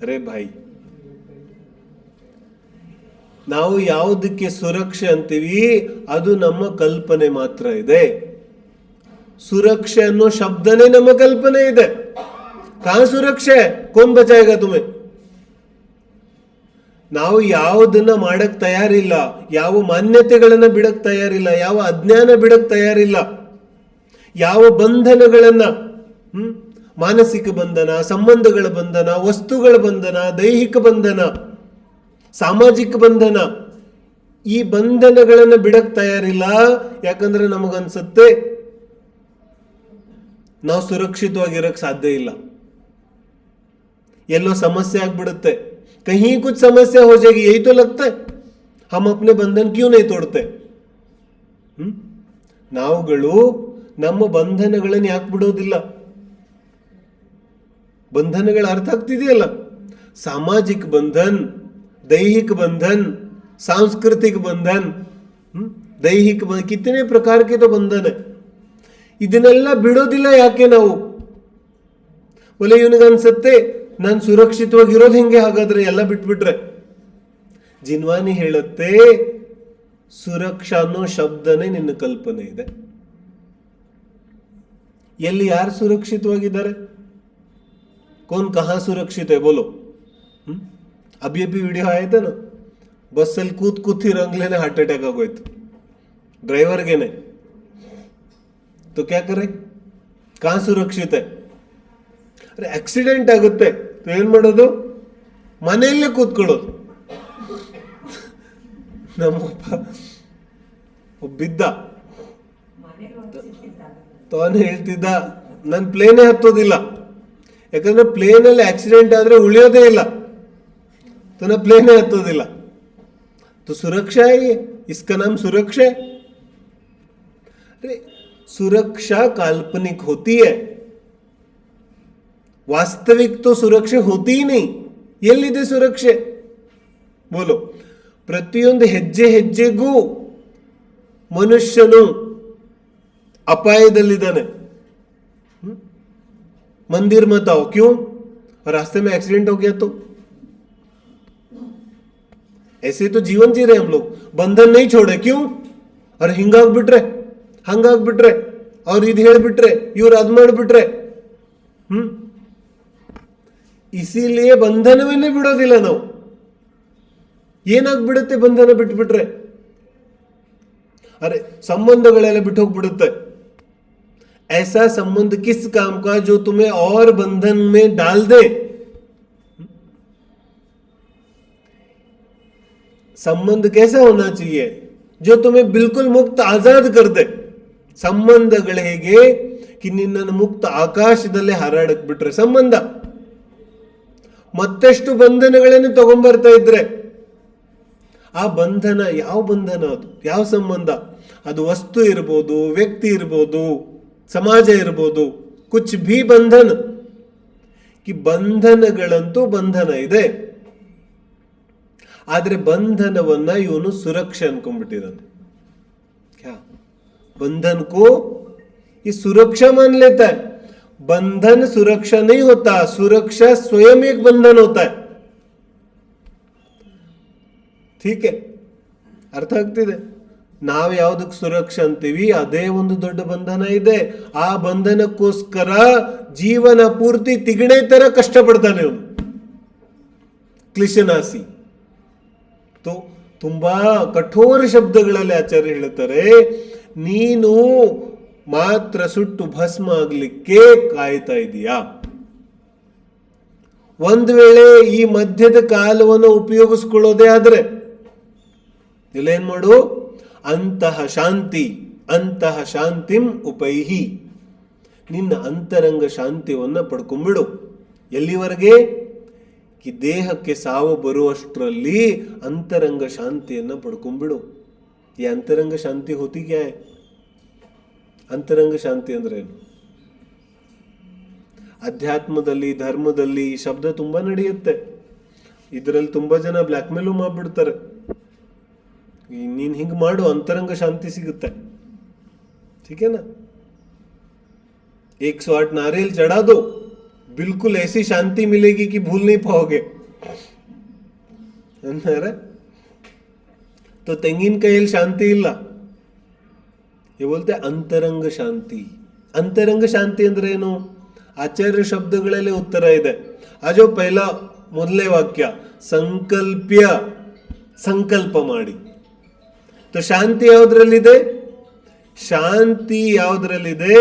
S1: ಅರೆ ಭಾಯಿ, ನಾವು ಯಾವುದಕ್ಕೆ ಸುರಕ್ಷೆ ಅಂತೀವಿ ಅದು ನಮ್ಮ ಕಲ್ಪನೆ ಮಾತ್ರ ಇದೆ. ಸುರಕ್ಷೆ ಅನ್ನೋ ಶಬ್ದನೇ ನಮ್ಮ ಕಲ್ಪನೆ ಇದೆ. ಕಾ ಸುರಕ್ಷೆ, ಕೋನ್ ಬಚಾಯೇಗಾ ತುಮೆ? ನಾವು ಯಾವುದನ್ನ ಮಾಡಕ್ ತಯಾರಿಲ್ಲ, ಯಾವ ಮಾನ್ಯತೆಗಳನ್ನ ಬಿಡಕ್ ತಯಾರಿಲ್ಲ, ಯಾವ ಅಜ್ಞಾನ ಬಿಡಕ್ ತಯಾರಿಲ್ಲ, ಯಾವ ಬಂಧನಗಳನ್ನ, ಮಾನಸಿಕ ಬಂಧನ, ಸಂಬಂಧಗಳ ಬಂಧನ, ವಸ್ತುಗಳ ಬಂಧನ, ದೈಹಿಕ ಬಂಧನ, ಸಾಮಾಜಿಕ ಬಂಧನ, ಈ ಬಂಧನಗಳನ್ನ ಬಿಡಕ್ ತಯಾರಿಲ್ಲ. ಯಾಕಂದ್ರೆ ನಮಗನ್ಸುತ್ತೆ ನಾವು ಸುರಕ್ಷಿತವಾಗಿರಕ್ ಸಾಧ್ಯ ಇಲ್ಲ, ಎಲ್ಲೋ ಸಮಸ್ಯೆ ಆಗ್ಬಿಡುತ್ತೆ, कहीं कुछ समस्या हो जाएगी, यही तो लगता है. हम अपने बंधन क्यों नहीं तोड़ते? ನಾವುಗಳು ನಮ್ಮ ಬಂಧನಗಳನ್ನು ಯಾಕೆ ಬಿಡೋದಿಲ್ಲ? ಬಂಧನಗಳ ಅರ್ಥ ಆಗ್ತಿದೆಯಲ್ಲ, ಸಾಮಾಜಿಕ ಬಂಧನ್, दैहिक बंधन, सांस्कृतिक बंधन, दैहिक कितने प्रकार के तो बंधन है. ಇದನ್ನೆಲ್ಲ ಬಿಡೋದಿಲ್ಲ ಯಾಕೆ ನಾವು? ಒಲೆ ಇವನಿಗನ್ಸತ್ತೆ ನಾನು ಸುರಕ್ಷಿತವಾಗಿರೋದು ಹೆಂಗೆ ಹಾಗಾದ್ರೆ ಎಲ್ಲ ಬಿಟ್ಬಿಟ್ರೆ? ಜಿನ್ವಾನಿ ಹೇಳುತ್ತೆ, ಸುರಕ್ಷಾ ಅನ್ನೋ ಶಬ್ದನೇ ನಿನ್ನ ಕಲ್ಪನೆ ಇದೆ. ಎಲ್ಲಿ ಯಾರು ಸುರಕ್ಷಿತವಾಗಿದ್ದಾರೆ? कौन कहाँ सुरक्षित है बोलो? अभी अभी विडियो आया था ना, ಬಸ್ಸಲ್ಲಿ ಕೂತ್ ರಂಗ್ಲೇನೆ ಹಾರ್ಟ್ ಅಟ್ಯಾಕ್ ಆಗೋಯ್ತು ಡ್ರೈವರ್ಗೆನೆ. तो क्या करे? कहाँ सुरक्षित है? ಅರೆ ಆಕ್ಸಿಡೆಂಟ್ ಆಗುತ್ತೆ, ಏನ್ ಮಾಡೋದು? ಮನೆಯಲ್ಲೇ ಕೂತ್ಕೊಳ್ಳೋದು. ನಮ್ಮಪ್ಪ ಬಿದ್ದ, ತಾನು ಹೇಳ್ತಿದ್ದ, ನಾನು ಪ್ಲೇನೇ ಹತ್ತೋದಿಲ್ಲ, ಯಾಕಂದ್ರೆ ಪ್ಲೇನಲ್ಲಿ ಆಕ್ಸಿಡೆಂಟ್ ಆದ್ರೆ ಉಳಿಯೋದೇ ಇಲ್ಲ, तो ना प्लेन हत्तोदिಲ್ಲ. तो सुरक्षा है, इसका नाम सुरक्षा है. अरे सुरक्षा काल्पनिक होती है, वास्तविक तो सुरक्षा होती ही नहीं. ಎಲ್ಲಿದೆ ಸುರಕ್ಷೆ? ಬೋಲೋ. ಪ್ರತಿಯೊಂದು ಹೆಜ್ಜೆ ಹೆಜ್ಜೆಗೂ ಮನುಷ್ಯನು ಅಪಾಯದಲ್ಲಿದ್ದಾನೆ. मंदिर मत आओ, क्यों? रास्ते में एक्सीडेंट हो गया तो? ऐसे तो जीवन जी रहे हम लोग, बंधन नहीं छोड़े, क्यों? और ಹಿಂಗಾಗ್ಬಿಟ್ರೆ, ಹಂಗಾಗ್ಬಿಟ್ರೆ, ಅವ್ರು ಇದು ಹೇಳ್ಬಿಟ್ರೆ, ಇವ್ರು ಅದ್ ಮಾಡ್ಬಿಟ್ರೆ, ಇಸಿಲಿಯೇ ಬಂಧನವನ್ನೇ ಬಿಡೋದಿಲ್ಲ ನಾವು. ಏನಾಗ್ಬಿಡುತ್ತೆ ಬಂಧನ ಬಿಟ್ಬಿಟ್ರೆ? ಅರೆ ಸಂಬಂಧಗಳೆಲ್ಲ ಬಿಟ್ಟು ಹೋಗ್ಬಿಡುತ್ತೆ. ऐसा संबंध किस काम का जो तुम्हें और बंधन में डाल दे? संबंध कैसा होना चाहिए? जो तुम्हें बिल्कुल मुक्त आजाद कर दे. ಸಂಬಂಧಗಳು ಹೇಗೆ कि ನಿನ್ನನ್ನು ಮುಕ್ತ ಆಕಾಶದಲ್ಲೇ ಹಾರಾಡಕ್ ಬಿಟ್ರೆ ಸಂಬಂಧ. ಮತ್ತೆಷ್ಟು ಬಂಧನಗಳನ್ನು ತಗೊಂಡ್ಬರ್ತಾ ಇದ್ರೆ ಆ ಬಂಧನ ಯಾವ ಬಂಧನ? ಅದು ಯಾವ ಸಂಬಂಧ? ಅದು ವಸ್ತು ಇರ್ಬೋದು, ವ್ಯಕ್ತಿ ಇರ್ಬೋದು, ಸಮಾಜ ಇರ್ಬೋದು, ಕುಚ್ ಭಿ ಬಂಧನ್ ಕಿ ಬಂಧನಗಳಂತೂ ಬಂಧನ ಇದೆ, ಆದ್ರೆ ಬಂಧನವನ್ನ ಇವನು ಸುರಕ್ಷೆ ಅನ್ಕೊಂಡ್ಬಿಟ್ಟಿದ್ದಾನೆ. ಕ್ಯಾ बंधन को ये सुरक्षा मान लेता है. बंधन सुरक्षा नहीं होता, सुरक्षा स्वयं एक बंधन होता है. ठीक है, ಅರ್ಥ ಆಗ್ತಿದೆ? ನಾವು ಯಾವ್ದಕ್ಕೆ ಸುರಕ್ಷಾ ಅಂತೀವಿ ಅದೇ ಒಂದು ದೊಡ್ಡ ಬಂಧನ ಇದೆ. ಆ ಬಂಧನಕ್ಕೋಸ್ಕರ ಜೀವನ ಪೂರ್ತಿ ತಿಗಣೆ ತರ ಕಷ್ಟಪಡ್ತಾನೆ ಅವನು, ಕ್ಲಿಶನಾಸಿ. ತುಂಬಾ ಕಠೋರ ಶಬ್ದಗಳಲ್ಲಿ ಆಚಾರ್ಯ ಹೇಳ್ತಾರೆ, ನೀನು ಮಾತ್ರ ಸುಟ್ಟು ಭಸ್ಮ ಆಗ್ಲಿಕ್ಕೆ ಕಾಯ್ತಾ ಇದೀಯಾ. ಒಂದು ವೇಳೆ ಈ ಮಧ್ಯದ ಕಾಲವನ್ನು ಉಪಯೋಗಿಸ್ಕೊಳ್ಳೋದೇ ಆದ್ರೆ ಇಲ್ಲೇನ್ ಮಾಡು, ಅಂತಹ ಶಾಂತಿ, ಅಂತಹ ಶಾಂತಿಂ ಉಪೈಹಿ, ನಿನ್ನ ಅಂತರಂಗ ಶಾಂತಿಯನ್ನ ಪಡ್ಕೊಂಡ್ಬಿಡು. ಎಲ್ಲಿವರೆಗೆ? ಈ ದೇಹಕ್ಕೆ ಸಾವು ಬರುವಷ್ಟರಲ್ಲಿ ಅಂತರಂಗ ಶಾಂತಿಯನ್ನ ಪಡ್ಕೊಂಡ್ಬಿಡು. ಈ ಅಂತರಂಗ ಶಾಂತಿ ಹೋತಿ ಕ್ಯಾ ಹೈ? ಅಂತರಂಗ ಶಾಂತಿ ಅಂದ್ರೆ ಏನು? ಅಧ್ಯಾತ್ಮದಲ್ಲಿ, ಧರ್ಮದಲ್ಲಿ ಈ ಶಬ್ದ ತುಂಬಾ ನಡೆಯುತ್ತೆ. ಇದರಲ್ಲಿ ತುಂಬಾ ಜನ ಬ್ಲ್ಯಾಕ್ ಮೇಲೂ ಮಾಡ್ಬಿಡ್ತಾರೆ. ನೀನ್ ಹಿಂಗ್ ಮಾಡು, ಅಂತರಂಗ ಶಾಂತಿ ಸಿಗುತ್ತೆ. ठीक है ना? 108 नारियल चढ़ा दो, बिल्कुल ऐसी शांति मिलेगी कि भूल नहीं पाओगे. तो ತೆಂಗಿನಕಾಯಿಯಲ್ಲಿ ಶಾಂತಿ ಇಲ್ಲ. ये बोलते ಅಂತರಂಗ ಶಾಂತಿ. ಅಂತರಂಗ ಶಾಂತಿ ಅಂದ್ರೆ ಏನು? ಆಚಾರ್ಯ ಶಬ್ದಗಳಲ್ಲಿ ಉತ್ತರ ಇದೆ. ಆಜೋ ಪೈಲ ಮೊದಲನೇ ವಾಕ್ಯ, ಸಂಕಲ್ಪ್ಯ, ಸಂಕಲ್ಪ ಮಾಡಿ. तो ಶಾಂತಿ ಯಾವುದ್ರಲ್ಲಿದೆ? ಶಾಂತಿ ಯಾವುದ್ರಲ್ಲಿದೆ?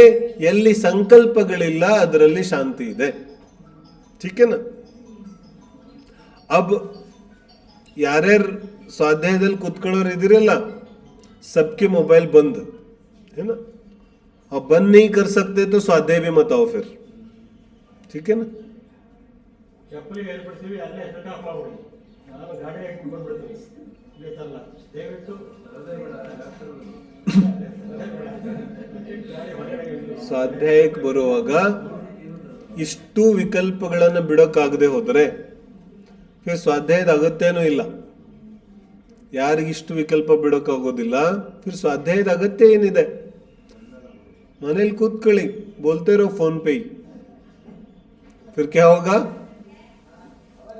S1: ಎಲ್ಲಿ ಸಂಕಲ್ಪಗಳಿಲ್ಲ ಅದರಲ್ಲಿ ಶಾಂತಿ ಇದೆ. ठीक है ना? अब ಯಾರ್ಯಾರು ಸ್ವಾಧ್ಯಾಯದಲ್ಲಿ ಕೂತ್ಕೊಳ್ಳೋರು ಇದಿರಲ್ಲ, सबके मोबाइल बंद है ना, और बंद नहीं कर सकते तो स्वाध्याय भी मत आओ फिर. ठीक है ना? ಸ್ವಾಧ್ಯಾಯಕ್ಕೆ ಬರುವಾಗ ಇಷ್ಟು ವಿಕಲ್ಪಗಳನ್ನು ಬಿಡೋಕ್ಕಾಗದೆ ಹೋದರೆ ಸ್ವಾಧ್ಯಾಯದ ಅಗತ್ಯನೂ ಇಲ್ಲ. ಯಾರಿಗಿಷ್ಟು ವಿಕಲ್ಪ ಬಿಡೋಕ್ಕಾಗೋದಿಲ್ಲ, ಫಿರ್ ಸ್ವಾಧ್ಯಾಯದ ಅಗತ್ಯ ಏನಿದೆ? ಮನೇಲಿ ಕೂತ್ಕೊಳ್ಳಿ, ಬೋಲ್ತೆ ಇರೋ ಫೋನ್ ಪೇ. फिर क्या होगा?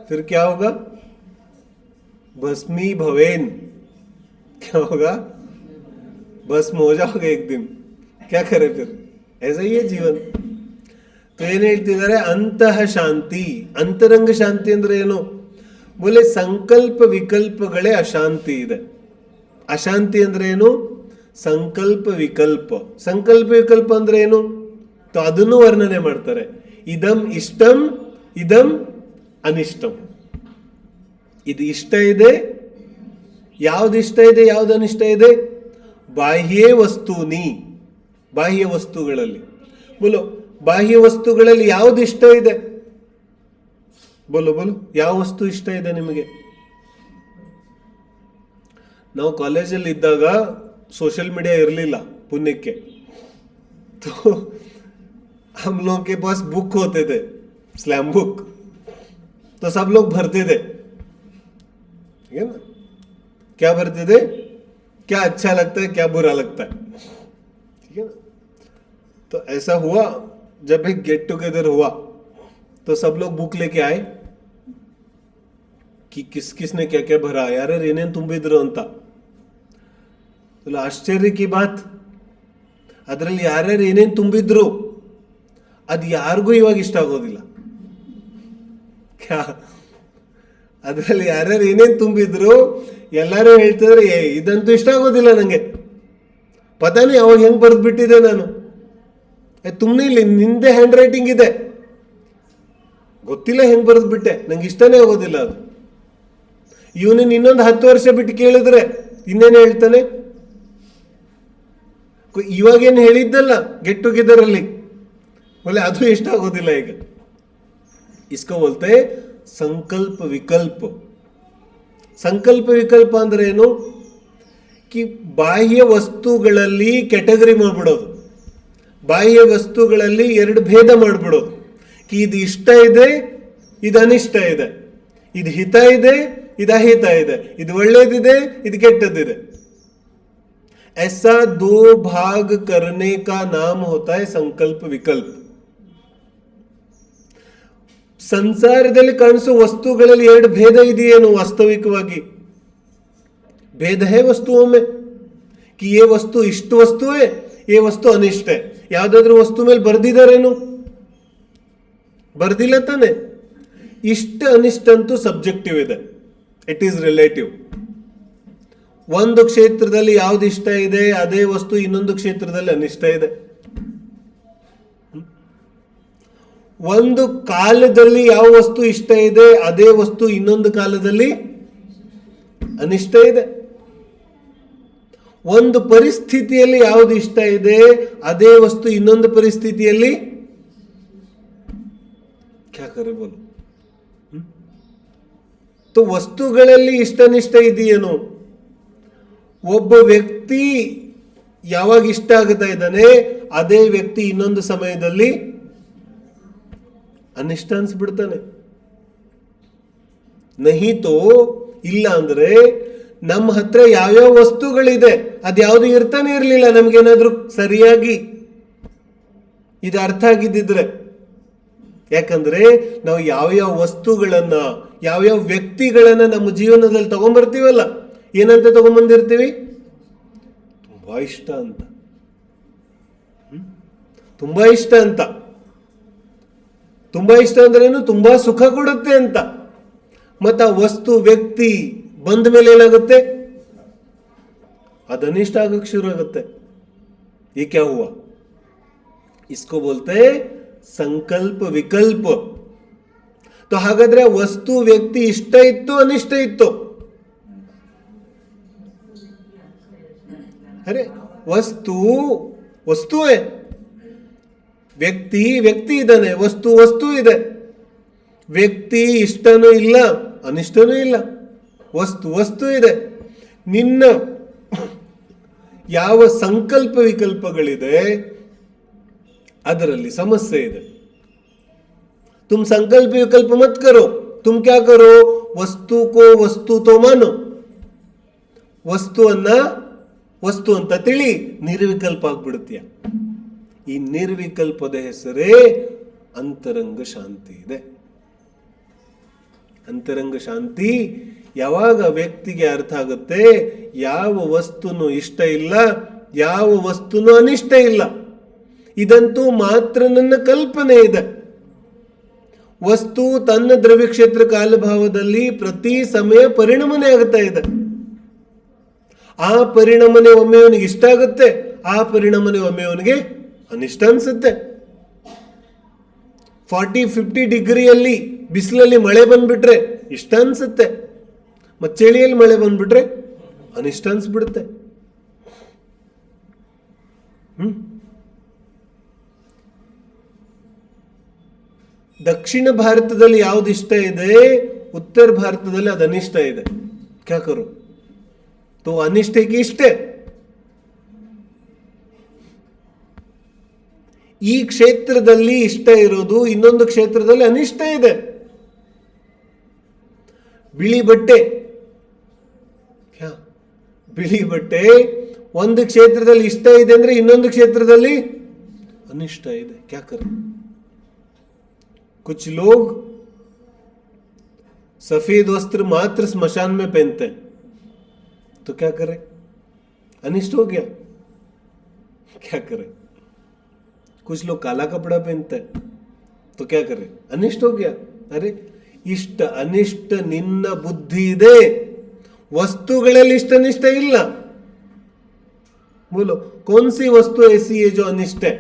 S1: फिर क्या होगा? भस्मी भवेन. क्या होगा? भस्म हो जाओगे एक दिन. क्या करे फिर? ऐसा ही है जीवन. तो ಏನ್ ಹೇಳ್ತಿದ್ದಾರೆ? ಅಂತಃ ಶಾಂತಿ, ಅಂತರಂಗ ಶಾಂತಿ ಅಂದ್ರೆ ಏನು? ಬೋಲೆ ಸಂಕಲ್ಪ ವಿಕಲ್ಪಗಳೇ ಅಶಾಂತಿ ಇದೆ. ಅಶಾಂತಿ ಅಂದ್ರೆ ಏನು? ಸಂಕಲ್ಪ ವಿಕಲ್ಪ. ಸಂಕಲ್ಪ ವಿಕಲ್ಪ ಅಂದ್ರೆ ಏನು? ಅದನ್ನು ವರ್ಣನೆ ಮಾಡ್ತಾರೆ. ಇದಂ ಇಷ್ಟಂ, ಇದಂ ಅನಿಷ್ಟಂ. ಇದು ಇಷ್ಟ ಇದೆ, ಯಾವ್ದು ಇಷ್ಟ ಇದೆ, ಯಾವ್ದು ಅನಿಷ್ಟ ಇದೆ? ಬಾಹ್ಯ ವಸ್ತೂನಿ, ಬಾಹ್ಯ ವಸ್ತುಗಳಲ್ಲಿ. ಬೋಲೋ, ಬಾಹ್ಯ ವಸ್ತುಗಳಲ್ಲಿ ಯಾವ್ದು ಇಷ್ಟ ಇದೆ? ಬೋಲೋ ಬೋಲೋ, ಯಾವ ವಸ್ತು ಇಷ್ಟ ಇದೆ ನಿಮಗೆ? ನಾವು ಕಾಲೇಜಲ್ಲಿ ಇದ್ದಾಗ सोशल मीडिया इरलिಲ್ಲ पुण्यಕ್ಕೆ. तो हम लोग के पास बुक होते थे, स्लैम बुक, तो सब लोग भरते थे. ठीक है ना? क्या भरते थे? क्या अच्छा लगता है, क्या बुरा लगता है. ठीक है ना? तो ऐसा हुआ, जब एक गेट टुगेदर हुआ तो सब लोग बुक लेके आए कि किस किसने क्या क्या भरा. यार ಏನೇನು ತುಂಬಿದ್ರು ಅಂತ. ಆಶ್ಚರ್ಯ ಕಿ ಬಾತ್, ಅದರಲ್ಲಿ ಯಾರ್ಯಾರು ಏನೇನು ತುಂಬಿದ್ರು ಅದು ಯಾರಿಗೂ ಇವಾಗ ಇಷ್ಟ ಆಗೋದಿಲ್ಲ. ಅದರಲ್ಲಿ ಯಾರ್ಯಾರು ಏನೇನು ತುಂಬಿದ್ರು ಎಲ್ಲರೂ ಹೇಳ್ತಿದ್ರೆ ಇದಂತೂ ಇಷ್ಟ ಆಗೋದಿಲ್ಲ ನಂಗೆ, ಪತಾನೇ ಅವಾಗ ಹೆಂಗ್ ಬರೆದು ಬಿಟ್ಟಿದೆ ನಾನು. ತುಮ್ನೆ ಇಲ್ಲಿ ನಿಂದೆ ಹ್ಯಾಂಡ್ ರೈಟಿಂಗ್ ಇದೆ, ಗೊತ್ತಿಲ್ಲ ಹೆಂಗ್ ಬರೆದು ಬಿಟ್ಟೆ, ನಂಗೆ ಇಷ್ಟನೇ ಆಗೋದಿಲ್ಲ ಅದು. ಇವನು ಇನ್ನೊಂದು 10 ವರ್ಷ ಬಿಟ್ಟು ಕೇಳಿದ್ರೆ ಇನ್ನೇನು ಹೇಳ್ತಾನೆ? ಇವಾಗೇನು ಹೇಳಿದ್ದಲ್ಲ ಗೆಟ್ ಟುಗೆದರ್ ಅಲ್ಲಿ, बोले ಅದು ಇಷ್ಟ ಆಗೋದಿಲ್ಲ ಈಗ. इसको बोलते संकल्प विकल्प. ಸಂಕಲ್ಪ ವಿಕಲ್ಪ ಅಂದ್ರೆ ಏನು? ಕಿ ಬಾಹ್ಯ ವಸ್ತುಗಳಲ್ಲಿ ಕ್ಯಾಟಗರಿ ಮಾಡ್ಬಿಡೋದು. ಬಾಹ್ಯ ವಸ್ತುಗಳಲ್ಲಿ ಎರಡು ಭೇದ ಮಾಡ್ಬಿಡೋದು. ಇದು ಇಷ್ಟ ಇದೆ, ಇದು ಅನಿಷ್ಟ ಇದೆ, ಇದು ಹಿತ ಇದೆ, ಇದು ಅಹಿತ ಇದೆ, ಇದು ಒಳ್ಳೇದಿದೆ, ಇದು ಕೆಟ್ಟದಿದೆ. ऐसा दो भाग करने का नाम होता है संकल्प विकल्प. ಸಂಸಾರದಲ್ಲಿ ಕಾಣಿಸುವ ವಸ್ತುಗಳಲ್ಲಿ ಎರಡು ಭೇದ ಇದೆಯೇನು? ವಾಸ್ತವಿಕವಾಗಿ भेद है वस्तुओं में कि ये वस्तु इष्ट वस्तु है, ये वस्तु अनिष्ट है. ಯಾವ್ದಾದ್ರೂ ವಸ್ತು ಮೇಲೆ ಬರ್ದಿದಾರೇನು? ಬರ್ದಿಲ್ಲ ತಾನೆ. ಇಷ್ಟ ಅನಿಷ್ಟ ಅಂತೂ ಸಬ್ಜೆಕ್ಟಿವ್ ಇದೆ, ಇಟ್ ಈಸ್ ರಿಲೇಟಿವ್. ಒಂದು ಕ್ಷೇತ್ರದಲ್ಲಿ ಯಾವ್ದು ಇಷ್ಟ ಇದೆ ಅದೇ ವಸ್ತು ಇನ್ನೊಂದು ಕ್ಷೇತ್ರದಲ್ಲಿ ಅನಿಷ್ಟ ಇದೆ. ಒಂದು ಕಾಲದಲ್ಲಿ ಯಾವ ವಸ್ತು ಇಷ್ಟ ಇದೆ ಅದೇ ವಸ್ತು ಇನ್ನೊಂದು ಕಾಲದಲ್ಲಿ ಅನಿಷ್ಟ ಇದೆ. ಒಂದು ಪರಿಸ್ಥಿತಿಯಲ್ಲಿ ಯಾವುದು ಇಷ್ಟ ಇದೆ ಅದೇ ವಸ್ತು ಇನ್ನೊಂದು ಪರಿಸ್ಥಿತಿಯಲ್ಲಿ ಕ್ಯಾ ಕರೆ ಬೋಲು. ವಸ್ತುಗಳಲ್ಲಿ ಇಷ್ಟನಿಷ್ಟ ಇದೆಯೇನು? ಒಬ್ಬ ವ್ಯಕ್ತಿ ಯಾವಾಗ ಇಷ್ಟ ಆಗುತ್ತಾ ಇದ್ದಾನೆ ಅದೇ ವ್ಯಕ್ತಿ ಇನ್ನೊಂದು ಸಮಯದಲ್ಲಿ ಅನಿಷ್ಟ ಅನ್ಸ್ಬಿಡ್ತಾನೆ. ನಹಿತೋ ಇಲ್ಲ ಅಂದ್ರೆ ನಮ್ಮ ಹತ್ರ ಯಾವ್ಯಾವ ವಸ್ತುಗಳಿದೆ ಅದ್ಯಾವುದು ಇರ್ತಾನೆ ಇರಲಿಲ್ಲ ನಮ್ಗೇನಾದ್ರೂ ಸರಿಯಾಗಿ ಇದು ಅರ್ಥ ಆಗಿದ್ದಿದ್ರೆ. ಯಾಕಂದ್ರೆ ನಾವು ಯಾವ್ಯಾವ ವಸ್ತುಗಳನ್ನ ಯಾವ್ಯಾವ ವ್ಯಕ್ತಿಗಳನ್ನ ನಮ್ಮ ಜೀವನದಲ್ಲಿ ತಗೊಂಡ್ಬರ್ತೀವಲ್ಲ, ಏನಂತ ತಗೊಂಡ್ಬಂದಿರ್ತೀವಿ? ತುಂಬಾ ಇಷ್ಟ ಅಂತ, ತುಂಬಾ ಇಷ್ಟ ಅಂತ. ತುಂಬಾ ಇಷ್ಟ ಅಂದ್ರೇನು? ತುಂಬಾ ಸುಖ ಕೊಡುತ್ತೆ ಅಂತ. ಮತ್ತ ಆ ವಸ್ತು ವ್ಯಕ್ತಿ ಬಂದ ಮೇಲೆ ಏನಾಗುತ್ತೆ? ಅದನಿಷ್ಟ ಆಗಕ್ಕೆ ಶುರು ಆಗುತ್ತೆ. ये क्या हुआ? इसको बोलते हैं ಸಂಕಲ್ಪ ವಿಕಲ್ಪ. ಹಾಗಾದ್ರೆ ವಸ್ತು ವ್ಯಕ್ತಿ ಇಷ್ಟ ಇತ್ತು ಅನಿಷ್ಟ ಇತ್ತು? ಅರೆ ವಸ್ತು ವಸ್ತುವೇ, ವ್ಯಕ್ತಿ ವ್ಯಕ್ತಿ ಇದ್ದಾನೆ, ವಸ್ತು ವಸ್ತು ಇದೆ. ವ್ಯಕ್ತಿ ಇಷ್ಟನೂ ಇಲ್ಲ ಅನಿಷ್ಟನೂ ಇಲ್ಲ, ವಸ್ತು ವಸ್ತು ಇದೆ. ನಿನ್ನ ಯಾವ ಸಂಕಲ್ಪ ವಿಕಲ್ಪಗಳಿದೆ ಅದರಲ್ಲಿ ಸಮಸ್ಯೆ ಇದೆ. तुम संकल्प विकल्प मत करो, तुम क्या करो? वस्तु को वस्तु तो मानो, ವಸ್ತುವನ್ನ ವಸ್ತು ಅಂತ ತಿಳಿ ನಿರ್ವಿಕಲ್ಪ ಆಗ್ಬಿಡುತ್ತೀಯ. ಈ ನಿರ್ವಿಕಲ್ಪದ ಹೆಸರೇ ಅಂತರಂಗ ಶಾಂತಿ ಇದೆ. ಅಂತರಂಗ ಶಾಂತಿ ಯಾವಾಗ ವ್ಯಕ್ತಿಗೆ ಅರ್ಥ ಆಗುತ್ತೆ, ಯಾವ ವಸ್ತುನು ಇಷ್ಟ ಇಲ್ಲ, ಯಾವ ವಸ್ತುನು ಅನಿಷ್ಟ ಇಲ್ಲ, ಇದಂತೂ ಮಾತ್ರ ನನ್ನ ಕಲ್ಪನೆ ಇದೆ. ವಸ್ತು ತನ್ನ ದ್ರವ್ಯ ಕ್ಷೇತ್ರ ಕಾಲಭಾವದಲ್ಲಿ ಪ್ರತಿ ಸಮಯ ಪರಿಣಮನೆ ಆಗುತ್ತಾ ಇದೆ. ಆ ಪರಿಣಮನೆ ಒಮ್ಮೆ ಅವನಿಗೆ ಇಷ್ಟ ಆಗುತ್ತೆ, ಆ ಪರಿಣಮನೆ ಒಮ್ಮೆ ಅವನಿಗೆ ಅನಿಷ್ಟ ಅನ್ಸುತ್ತೆ. 40-50 ಡಿಗ್ರಿಯಲ್ಲಿ ಬಿಸಿಲಲ್ಲಿ ಮಳೆ ಬಂದ್ಬಿಟ್ರೆ ಇಷ್ಟ ಅನ್ಸುತ್ತೆ, ಮತ್ತೆ ಚಳಿಯಲ್ಲಿ ಮಳೆ ಬಂದ್ಬಿಟ್ರೆ ಅನಿಷ್ಟ ಅನ್ಸ್ಬಿಡುತ್ತೆ. ದಕ್ಷಿಣ ಭಾರತದಲ್ಲಿ ಯಾವ್ದು ಇಷ್ಟ ಇದೆ, ಉತ್ತರ ಭಾರತದಲ್ಲಿ ಅದು ಅನಿಷ್ಟ ಇದೆ. ಕ್ಯಾ ಕರೋ? तो ಅನಿಷ್ಟಕ್ಕೆ ಇಷ್ಟೇ. ಈ ಕ್ಷೇತ್ರದಲ್ಲಿ ಇಷ್ಟ ಇರೋದು ಇನ್ನೊಂದು ಕ್ಷೇತ್ರದಲ್ಲಿ ಅನಿಷ್ಟ ಇದೆ. ಬಿಳಿ ಬಟ್ಟೆ, ಬಿಳಿ ಬಟ್ಟೆ ಒಂದು ಕ್ಷೇತ್ರದಲ್ಲಿ ಇಷ್ಟ ಇದೆ ಅಂದ್ರೆ ಇನ್ನೊಂದು ಕ್ಷೇತ್ರದಲ್ಲಿ ಅನಿಷ್ಟ ಇದೆ. ಕ್ಯಾ ಕರೆ? कुछ लोग सफेद वस्त्र मात्र स्मशान में पहनते हैं, तो क्या करें? अनिष्ट हो गया. क्या करें? कुछ लोग काला कपड़ा पहनते हैं, तो क्या करें? अनिष्ट हो गया. अरे इष्ट अनिष्ट निन्न बुद्धि ಇದೆ, वस्तुಗಳಲ್ಲಿ इष्ट अनिष्ट ಇಲ್ಲ. बोलो कौन सी वस्तु ऐसी है जो अनिष्ट है?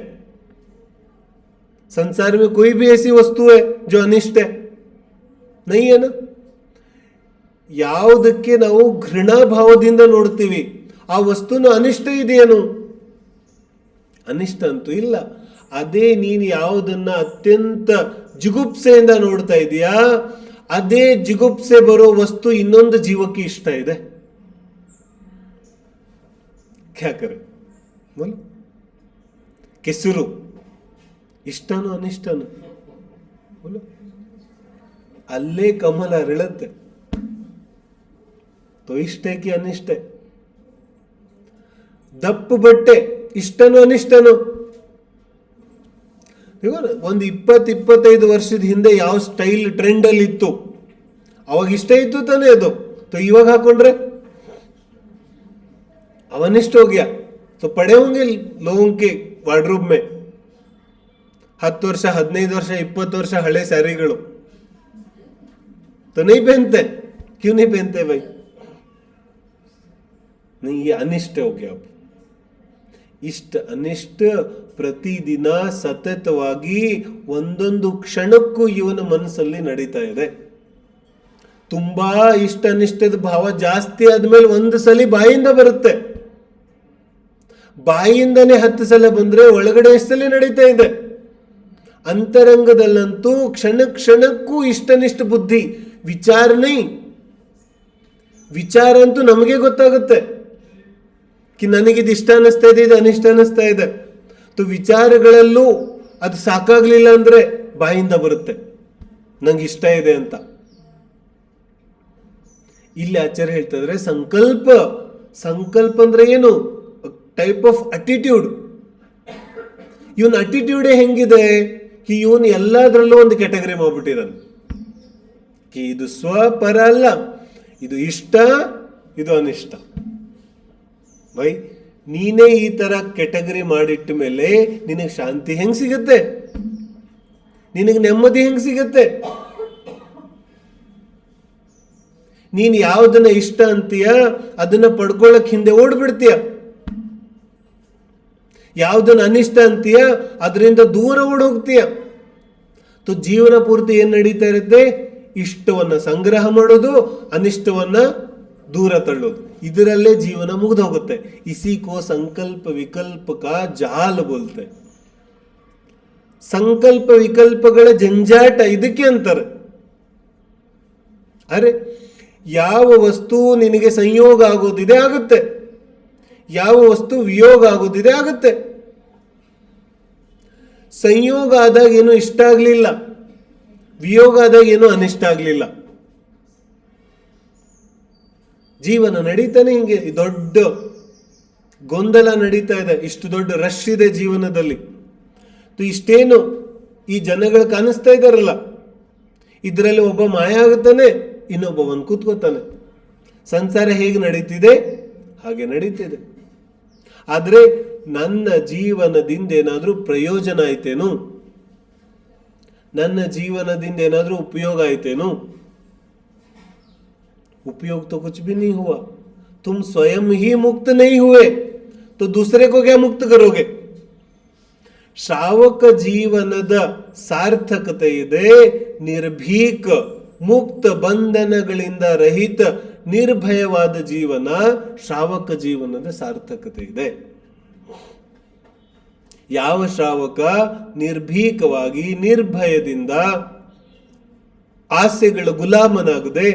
S1: संसार में कोई भी ऐसी वस्तु है जो अनिष्ट है? नहीं है ना. ಯಾವುದಕ್ಕೆ ನಾವು ಘೃಣಾ ಭಾವದಿಂದ ನೋಡ್ತೀವಿ ಆ ವಸ್ತುನು ಅನಿಷ್ಟ ಇದೆಯೇನು? ಅನಿಷ್ಟ ಅಂತೂ ಇಲ್ಲ. ಅದೇ ನೀನು ಯಾವುದನ್ನ ಅತ್ಯಂತ ಜಿಗುಪ್ಸೆಯಿಂದ ನೋಡ್ತಾ ಇದೀಯಾ, ಅದೇ ಜಿಗುಪ್ಸೆ ಬರೋ ವಸ್ತು ಇನ್ನೊಂದು ಜೀವಕ್ಕೆ ಇಷ್ಟ ಇದೆ. ಕ್ಯಾ ಕರೆ? बोलो ಕೆಸರು ಇಷ್ಟನೋ ಅನಿಷ್ಟನೋ? ಅಲ್ಲೇ ಕಮಲ ಅರಳುತ್ತೆ. ತೋ ಇಷ್ಟೇ ಕಿ ಅನಿಷ್ಟೇ. ದಪ್ಪು ಬಟ್ಟೆ ಇಷ್ಟನೋ ಅನಿಷ್ಟನೋ? ಒಂದು 20-25 ವರ್ಷದ ಹಿಂದೆ ಯಾವ ಸ್ಟೈಲ್ ಟ್ರೆಂಡ್ ಅಲ್ಲಿ ಇತ್ತು ಅವಾಗ ಇಷ್ಟ ಇತ್ತು ತಾನೇ ಅದು. ಇವಾಗ ಹಾಕೊಂಡ್ರೆ ಅವನಿಷ್ಟ ಹೋಗ್ಯಾ. तो पड़े होंगे लोगों के वार्डरूब में 10 ವರ್ಷ 15 ವರ್ಷ 20 ವರ್ಷ ಹಳೆ ಸ್ಯಾರಿಗಳು. तो नहीं पहनते. क्यों नहीं पहनते भाई? नहीं, ये अनिष्ट हो गया. ಇಷ್ಟ ಅನಿಷ್ಟ ಪ್ರತಿದಿನ ಸತತವಾಗಿ ಒಂದೊಂದು ಕ್ಷಣಕ್ಕೂ ಇವನ ಮನಸ್ಸಲ್ಲಿ ನಡೀತಾ ಇದೆ. ತುಂಬಾ ಇಷ್ಟ ಅನಿಷ್ಟದ ಭಾವ ಜಾಸ್ತಿ ಆದ್ಮೇಲೆ ಒಂದು ಸಲ ಬಾಯಿಂದ ಬರುತ್ತೆ. ಬಾಯಿಂದನೇ 10 ಸಲ ಬಂದ್ರೆ ಒಳಗಡೆ ಎಷ್ಟು ಸಲ ನಡೀತಾ ಇದೆ. ಅಂತರಂಗದಲ್ಲಂತೂ ಕ್ಷಣ ಕ್ಷಣಕ್ಕೂ ಇಷ್ಟನಿಷ್ಟ ಬುದ್ಧಿ ವಿಚಾರನೇ. ವಿಚಾರ ಅಂತೂ ನಮಗೆ ಗೊತ್ತಾಗುತ್ತೆ ಕಿ ನನಗಿದು ಇಷ್ಟ ಅನಿಸ್ತಾ ಇದೆ, ಇದು ಅನಿಷ್ಟ ಅನಿಸ್ತಾ ಇದೆ. ವಿಚಾರಗಳಲ್ಲೂ ಅದು ಸಾಕಾಗ್ಲಿಲ್ಲ ಅಂದ್ರೆ ಬಾಯಿಂದ ಬರುತ್ತೆ ನಂಗೆ ಇಷ್ಟ ಇದೆ ಅಂತ. ಇಲ್ಲಿ ಆಚಾರ್ಯ ಹೇಳ್ತಾ ಇದ್ರೆ ಸಂಕಲ್ಪ. ಸಂಕಲ್ಪ ಅಂದ್ರೆ ಏನು? Type of attitude. ಇವನ್ ಅಟಿಟ್ಯೂಡೇ ಹೆಂಗಿದೆ ಕಿ ಇವನು ಎಲ್ಲದರಲ್ಲೂ ಒಂದು ಕ್ಯಾಟಗರಿ ಮಾಡ್ಬಿಟ್ಟಿದ್ದಾನೆ. ಕಿ ಇದು ಸ್ವಪರ ಅಲ್ಲ, ಇದು ಇಷ್ಟ, ಇದು ಅನಿಷ್ಟ. ಬೈ ನೀನೇ ಈ ತರ ಕ್ಯಾಟಗರಿ ಮಾಡಿಟ್ಟ ಮೇಲೆ ನಿನಗೆ ಶಾಂತಿ ಹೆಂಗ್ ಸಿಗತ್ತೆ? ನಿನಗೆ ನೆಮ್ಮದಿ ಹೆಂಗ್ ಸಿಗತ್ತೆ? ನೀನ್ ಯಾವ್ದನ್ನ ಇಷ್ಟ ಅಂತೀಯ ಅದನ್ನ ಪಡ್ಕೊಳ್ಳಕ್ ಹಿಂದೆ ಓಡ್ಬಿಡ್ತೀಯ. ಯಾವ್ದನ್ನ ಅನಿಷ್ಟ ಅಂತೀಯ ಅದರಿಂದ ದೂರ ಓಡ್ ಹೋಗ್ತೀಯ. ಜೀವನ ಪೂರ್ತಿ ಏನ್ ನಡೀತಾ ಇರುತ್ತೆ? ಇಷ್ಟವನ್ನ ಸಂಗ್ರಹ ಮಾಡೋದು, ಅನಿಷ್ಟವನ್ನ ದೂರ ತಳ್ಳೋದು. ಇದರಲ್ಲೇ ಜೀವನ ಮುಗಿದು ಹೋಗುತ್ತೆ. ಇಸಿ ಕೋ ಸಂಕಲ್ಪ ವಿಕಲ್ಪ ಕಾ ಜಾಲ ಬೋಲ್ತೆ. ಸಂಕಲ್ಪ ವಿಕಲ್ಪಗಳ ಜಂಜಾಟ ಇದಕ್ಕೆ ಅಂತಾರೆ. ಅರೆ ಯಾವ ವಸ್ತು ನಿನಗೆ ಸಂಯೋಗ ಆಗೋದಿದೆ ಆಗುತ್ತೆ, ಯಾವ ವಸ್ತು ವಿಯೋಗ ಆಗೋದಿದೆ ಆಗುತ್ತೆ. ಸಂಯೋಗ ಆದಾಗ ಏನು ಇಷ್ಟ ಆಗ್ಲಿಲ್ಲ, ವಿಯೋಗ ಆದಾಗ ಏನು ಅನಿಷ್ಟ ಆಗ್ಲಿಲ್ಲ. ಜೀವನ ನಡೀತಾನೆ ಹಿಂಗೆ. ದೊಡ್ಡ ಗೊಂದಲ ನಡೀತಾ ಇದೆ, ಇಷ್ಟು ದೊಡ್ಡ ರಶ್ ಇದೆ ಜೀವನದಲ್ಲಿ. ಇಷ್ಟೇನು ಈ ಜನಗಳು ಕಾಣಿಸ್ತಾ ಇದಾರಲ್ಲ, ಇದರಲ್ಲಿ ಒಬ್ಬ ಮಾಯ ಆಗುತ್ತಾನೆ, ಇನ್ನೊಬ್ಬವನ್ ಕೂತ್ಕೋತಾನೆ. ಸಂಸಾರ ಹೇಗೆ ನಡೀತಿದೆ ಹಾಗೆ ನಡೀತಿದೆ. ಆದ್ರೆ ನನ್ನ ಜೀವನದಿಂದ ಏನಾದ್ರೂ ಪ್ರಯೋಜನ ಆಯ್ತೇನು? ನನ್ನ ಜೀವನದಿಂದ ಏನಾದ್ರೂ ಉಪಯೋಗ ಆಯ್ತೇನು? उपयोग तो कुछ भी नहीं हुआ. तुम स्वयं ही मुक्त नहीं हुए तो दूसरे को क्या मुक्त करोगे? ಶ್ರಾವಕ ಜೀವನದ ಸಾರ್ಥಕತೆ ಇದೆ ನಿರ್ಭೀಕ, ಮುಕ್ತ, ಬಂಧನಗಳಿಂದ ರಹಿತ, ನಿರ್ಭಯವಾದ ಜೀವನ. ಶ್ರಾವಕ ಜೀವನದ ಸಾರ್ಥಕತೆ ಇದೆ. ಯಾವ ಶ್ರಾವಕ ನಿರ್ಭೀಕವಾಗಿ ನಿರ್ಭಯದಿಂದ ಆಸೆಗಳ ಗುಲಾಮನಾಗದೆ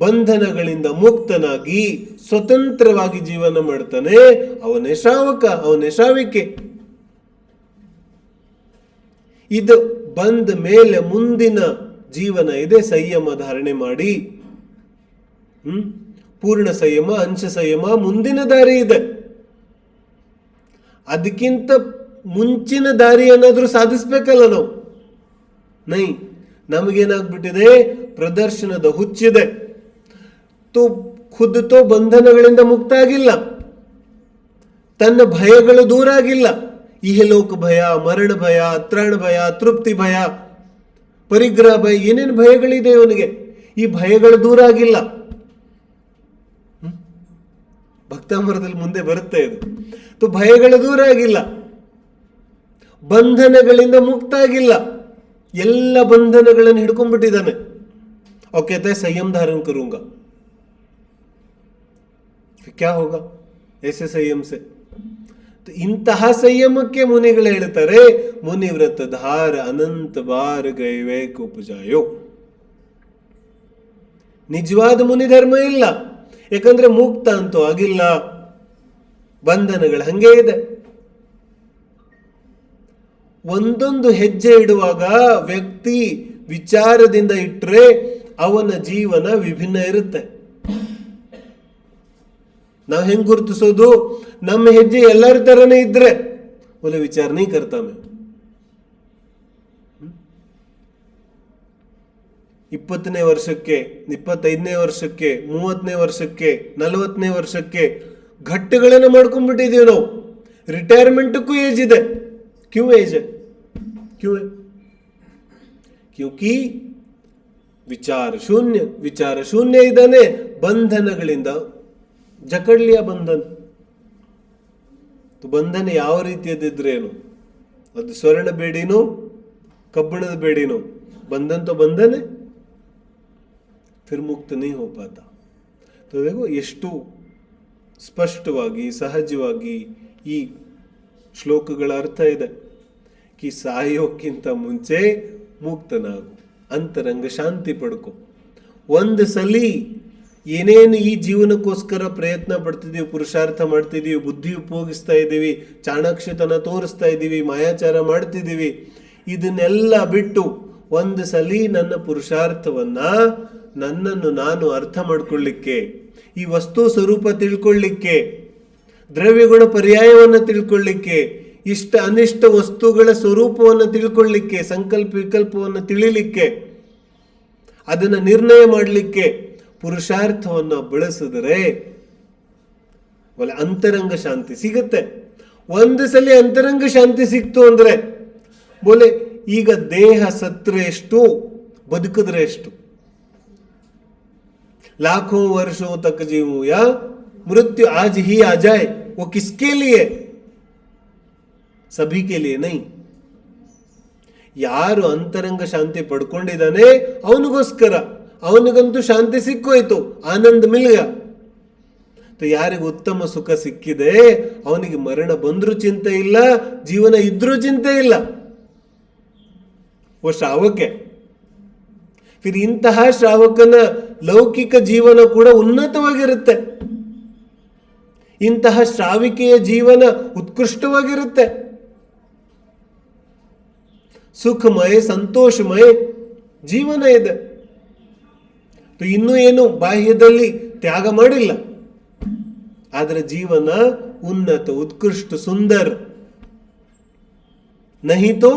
S1: ಬಂಧನಗಳಿಂದ ಮುಕ್ತನಾಗಿ ಸ್ವತಂತ್ರವಾಗಿ ಜೀವನ ಮಾಡ್ತಾನೆ, ಅವನೇ ಶ್ರಾವಕ, ಅವನೇ ಶ್ರಾವಿಕೆ. ಇದು ಬಂದ ಮೇಲೆ ಮುಂದಿನ ಜೀವನ ಇದೆ ಸಂಯಮ ಧಾರಣೆ ಮಾಡಿ. ಪೂರ್ಣ ಸಂಯಮ, ಅಂಶ ಸಂಯಮ, ಮುಂದಿನ ದಾರಿ ಇದೆ. ಅದಕ್ಕಿಂತ ಮುಂಚಿನ ದಾರಿ ಏನಾದ್ರೂ ಸಾಧಿಸ್ಬೇಕಲ್ಲ ನಾವು. ನೈ, ನಮಗೇನಾಗ್ಬಿಟ್ಟಿದೆ? ಪ್ರದರ್ಶನದ ಹುಚ್ಚಿದೆ. ಖುದ್ದು ಬಂಧನಗಳಿಂದ ಮುಕ್ತ ಆಗಿಲ್ಲ, ತನ್ನ ಭಯಗಳು ದೂರ ಆಗಿಲ್ಲ. ಇಹಲೋಕ ಭಯ, ಮರಣ ಭಯ, ತ್ರಾಣ ಭಯ, ತೃಪ್ತಿ ಭಯ, ಪರಿಗ್ರಹ ಭಯ, ಏನೇನು ಭಯಗಳಿದೆ ಇವನಿಗೆ. ಈ ಭಯಗಳು ದೂರ ಆಗಿಲ್ಲ. ಭಕ್ತಾಮರದಲ್ಲಿ ಮುಂದೆ ಬರುತ್ತೆ ಇದು. ಭಯಗಳು ದೂರ ಆಗಿಲ್ಲ, ಬಂಧನಗಳಿಂದ ಮುಕ್ತ ಆಗಿಲ್ಲ, ಎಲ್ಲ ಬಂಧನಗಳನ್ನು ಹಿಡ್ಕೊಂಡ್ಬಿಟ್ಟಿದ್ದಾನೆ. ಓಕೆ, ಸಂಯಮ ಧಾರಣ ಕरूंगा, क्या होगा ऐसे संयम से? ಇಂತಹ ಸಂಯಮಕ್ಕೆ ಮುನಿಗಳು ಹೇಳ್ತಾರೆ, ಮುನಿವ್ರತ ಧಾರ ಅನಂತ ಬಾರ ಗೈವೆ ಕುಪಜಾಯೋ. ನಿಜವಾದ ಮುನಿ ಧರ್ಮ ಇಲ್ಲ. ಯಾಕಂದ್ರೆ ಮುಕ್ತ ಅಂತೂ ಆಗಿಲ್ಲ, ಬಂಧನಗಳು ಹಂಗೆ ಇದೆ. ಒಂದೊಂದು ಹೆಜ್ಜೆ ಇಡುವಾಗ ವ್ಯಕ್ತಿ ವಿಚಾರದಿಂದ ಇಟ್ಟರೆ ಅವನ ಜೀವನ ವಿಭಿನ್ನ ಇರುತ್ತೆ. ನಾವು ಹೆಂಗ್ ಗುರುತಿಸೋದು? ನಮ್ಮ ಹೆಜ್ಜೆ ಎಲ್ಲರ ತರನೇ ಇದ್ರೆ ಒಳ್ಳೆ ವಿಚಾರ ನೀ करता मैं 20ನೇ ವರ್ಷಕ್ಕೆ, 25ನೇ ವರ್ಷಕ್ಕೆ, 30ನೇ ವರ್ಷಕ್ಕೆ, 40ನೇ ವರ್ಷಕ್ಕೆ ಘಟ್ಟಗಳನ್ನು ಮಾಡ್ಕೊಂಡ್ಬಿಟ್ಟಿದೀವಿ ನಾವು. ರಿಟೈರ್ಮೆಂಟ್ಕ್ಕೂ ಏಜ್ ಇದೆ. क्यों एज है? क्यों है? क्योंकि ವಿಚಾರ ಶೂನ್ಯ ಇದ್ದಾನೆ. ಬಂಧನಗಳಿಂದ ಜಕಡ್ಲಿಯ ಬಂಧನ. ಬಂಧನ ಯಾವ ರೀತಿಯದಿದ್ರೇನು? ಅದು ಸ್ವರ್ಣ ಬೇಡಿನೋ ಕಬ್ಬಿಣದ ಬೇಡಿನೋ, बंधन तो बंधन है, फिर मुक्त नहीं हो पाता. तो देखो ಎಷ್ಟು ಸ್ಪಷ್ಟವಾಗಿ ಸಹಜವಾಗಿ ಈ ಶ್ಲೋಕಗಳ ಅರ್ಥ ಇದೆ. ಕಿ ಸಾಯೋಕ್ಕಿಂತ ಮುಂಚೆ ಮುಕ್ತನಾಗು, ಅಂತರಂಗ ಶಾಂತಿ ಪಡ್ಕೊ. ಒಂದು ಸಲಿ ಏನೇನು ಈ ಜೀವನಕ್ಕೋಸ್ಕರ ಪ್ರಯತ್ನ ಪಡ್ತಿದೀವಿ, ಪುರುಷಾರ್ಥ ಮಾಡ್ತಿದೀವಿ, ಬುದ್ಧಿ ಉಪಯೋಗಿಸ್ತಾ ಇದ್ದೀವಿ, ಚಾಣಾಕ್ಷತನ ತೋರಿಸ್ತಾ ಇದ್ದೀವಿ, ಮಾಯಾಚಾರ ಮಾಡ್ತಿದ್ದೀವಿ, ಇದನ್ನೆಲ್ಲ ಬಿಟ್ಟು ಒಂದು ಸಲಿ ನನ್ನ ಪುರುಷಾರ್ಥವನ್ನ, ನನ್ನನ್ನು ನಾನು ಅರ್ಥ ಮಾಡ್ಕೊಳ್ಳಿಕ್ಕೆ, ಈ ವಸ್ತು ಸ್ವರೂಪ ತಿಳ್ಕೊಳ್ಳಿಕ್ಕೆ, ದ್ರವ್ಯಗುಣ ಪರ್ಯಾಯವನ್ನು ತಿಳ್ಕೊಳ್ಳಿಕ್ಕೆ, ಇಷ್ಟ ಅನಿಷ್ಟ ವಸ್ತುಗಳ ಸ್ವರೂಪವನ್ನು ತಿಳ್ಕೊಳ್ಳಿಕ್ಕೆ, ಸಂಕಲ್ಪ ವಿಕಲ್ಪವನ್ನು ತಿಳಿಲಿಕ್ಕೆ, ಅದನ್ನು ನಿರ್ಣಯ ಮಾಡಲಿಕ್ಕೆ ಪುರುಷಾರ್ಥವನ್ನು ಬಳಸಿದರೆ ಒಳ್ಳೆ ಅಂತರಂಗ ಶಾಂತಿ ಸಿಗುತ್ತೆ. ಒಂದು ಸಲ ಅಂತರಂಗ ಶಾಂತಿ ಸಿಕ್ತು ಅಂದ್ರೆ ಬೋಲೆ ಈಗ ದೇಹ ಸತ್ರೆ ಎಷ್ಟು, ಬದುಕಿದ್ರೆ ಎಷ್ಟು. लाखों वर्षों तक जीवूं या मृत्यु आज ही आ जाए, वो किसके लिए? सभी के लिए नहीं. ಯಾರು ಅಂತರಂಗ ಶಾಂತಿ ಪಡ್ಕೊಂಡಿದ್ದಾನೆ ಅವನಿಗೋಸ್ಕರ, ಅವನಿಗಂತೂ ಶಾಂತಿ ಸಿಕ್ಕೋಯ್ತು, ಆನಂದ ಮಿಲ್ಗ. ಯಾರಿಗೆ ಉತ್ತಮ ಸುಖ ಸಿಕ್ಕಿದೆ ಅವನಿಗೆ ಮರಣ ಬಂದ್ರೂ ಚಿಂತೆ ಇಲ್ಲ, ಜೀವನ ಇದ್ರೂ ಚಿಂತೆ ಇಲ್ಲ. ಓ ಶ್ರಾವಕೆ, ಫಿರ್ ಇಂತಹ ಶ್ರಾವಕನ ಲೌಕಿಕ ಜೀವನ ಕೂಡ ಉನ್ನತವಾಗಿರುತ್ತೆ. ಇಂತಹ ಶ್ರಾವಿಕೆಯ ಜೀವನ ಉತ್ಕೃಷ್ಟವಾಗಿರುತ್ತೆ, ಸುಖಮಯ ಸಂತೋಷಮಯ ಜೀವನ ಇದೆ. ಇನ್ನೂ ಏನು ಬಾಹ್ಯದಲ್ಲಿ ತ್ಯಾಗ ಮಾಡಿಲ್ಲ, ಆದರೆ ಜೀವನ ಉನ್ನತ ಉತ್ಕೃಷ್ಟ ಸುಂದರ. नहीं तो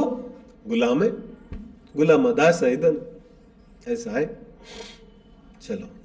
S1: गुलाम दास है इधर, ऐसा है. चलो.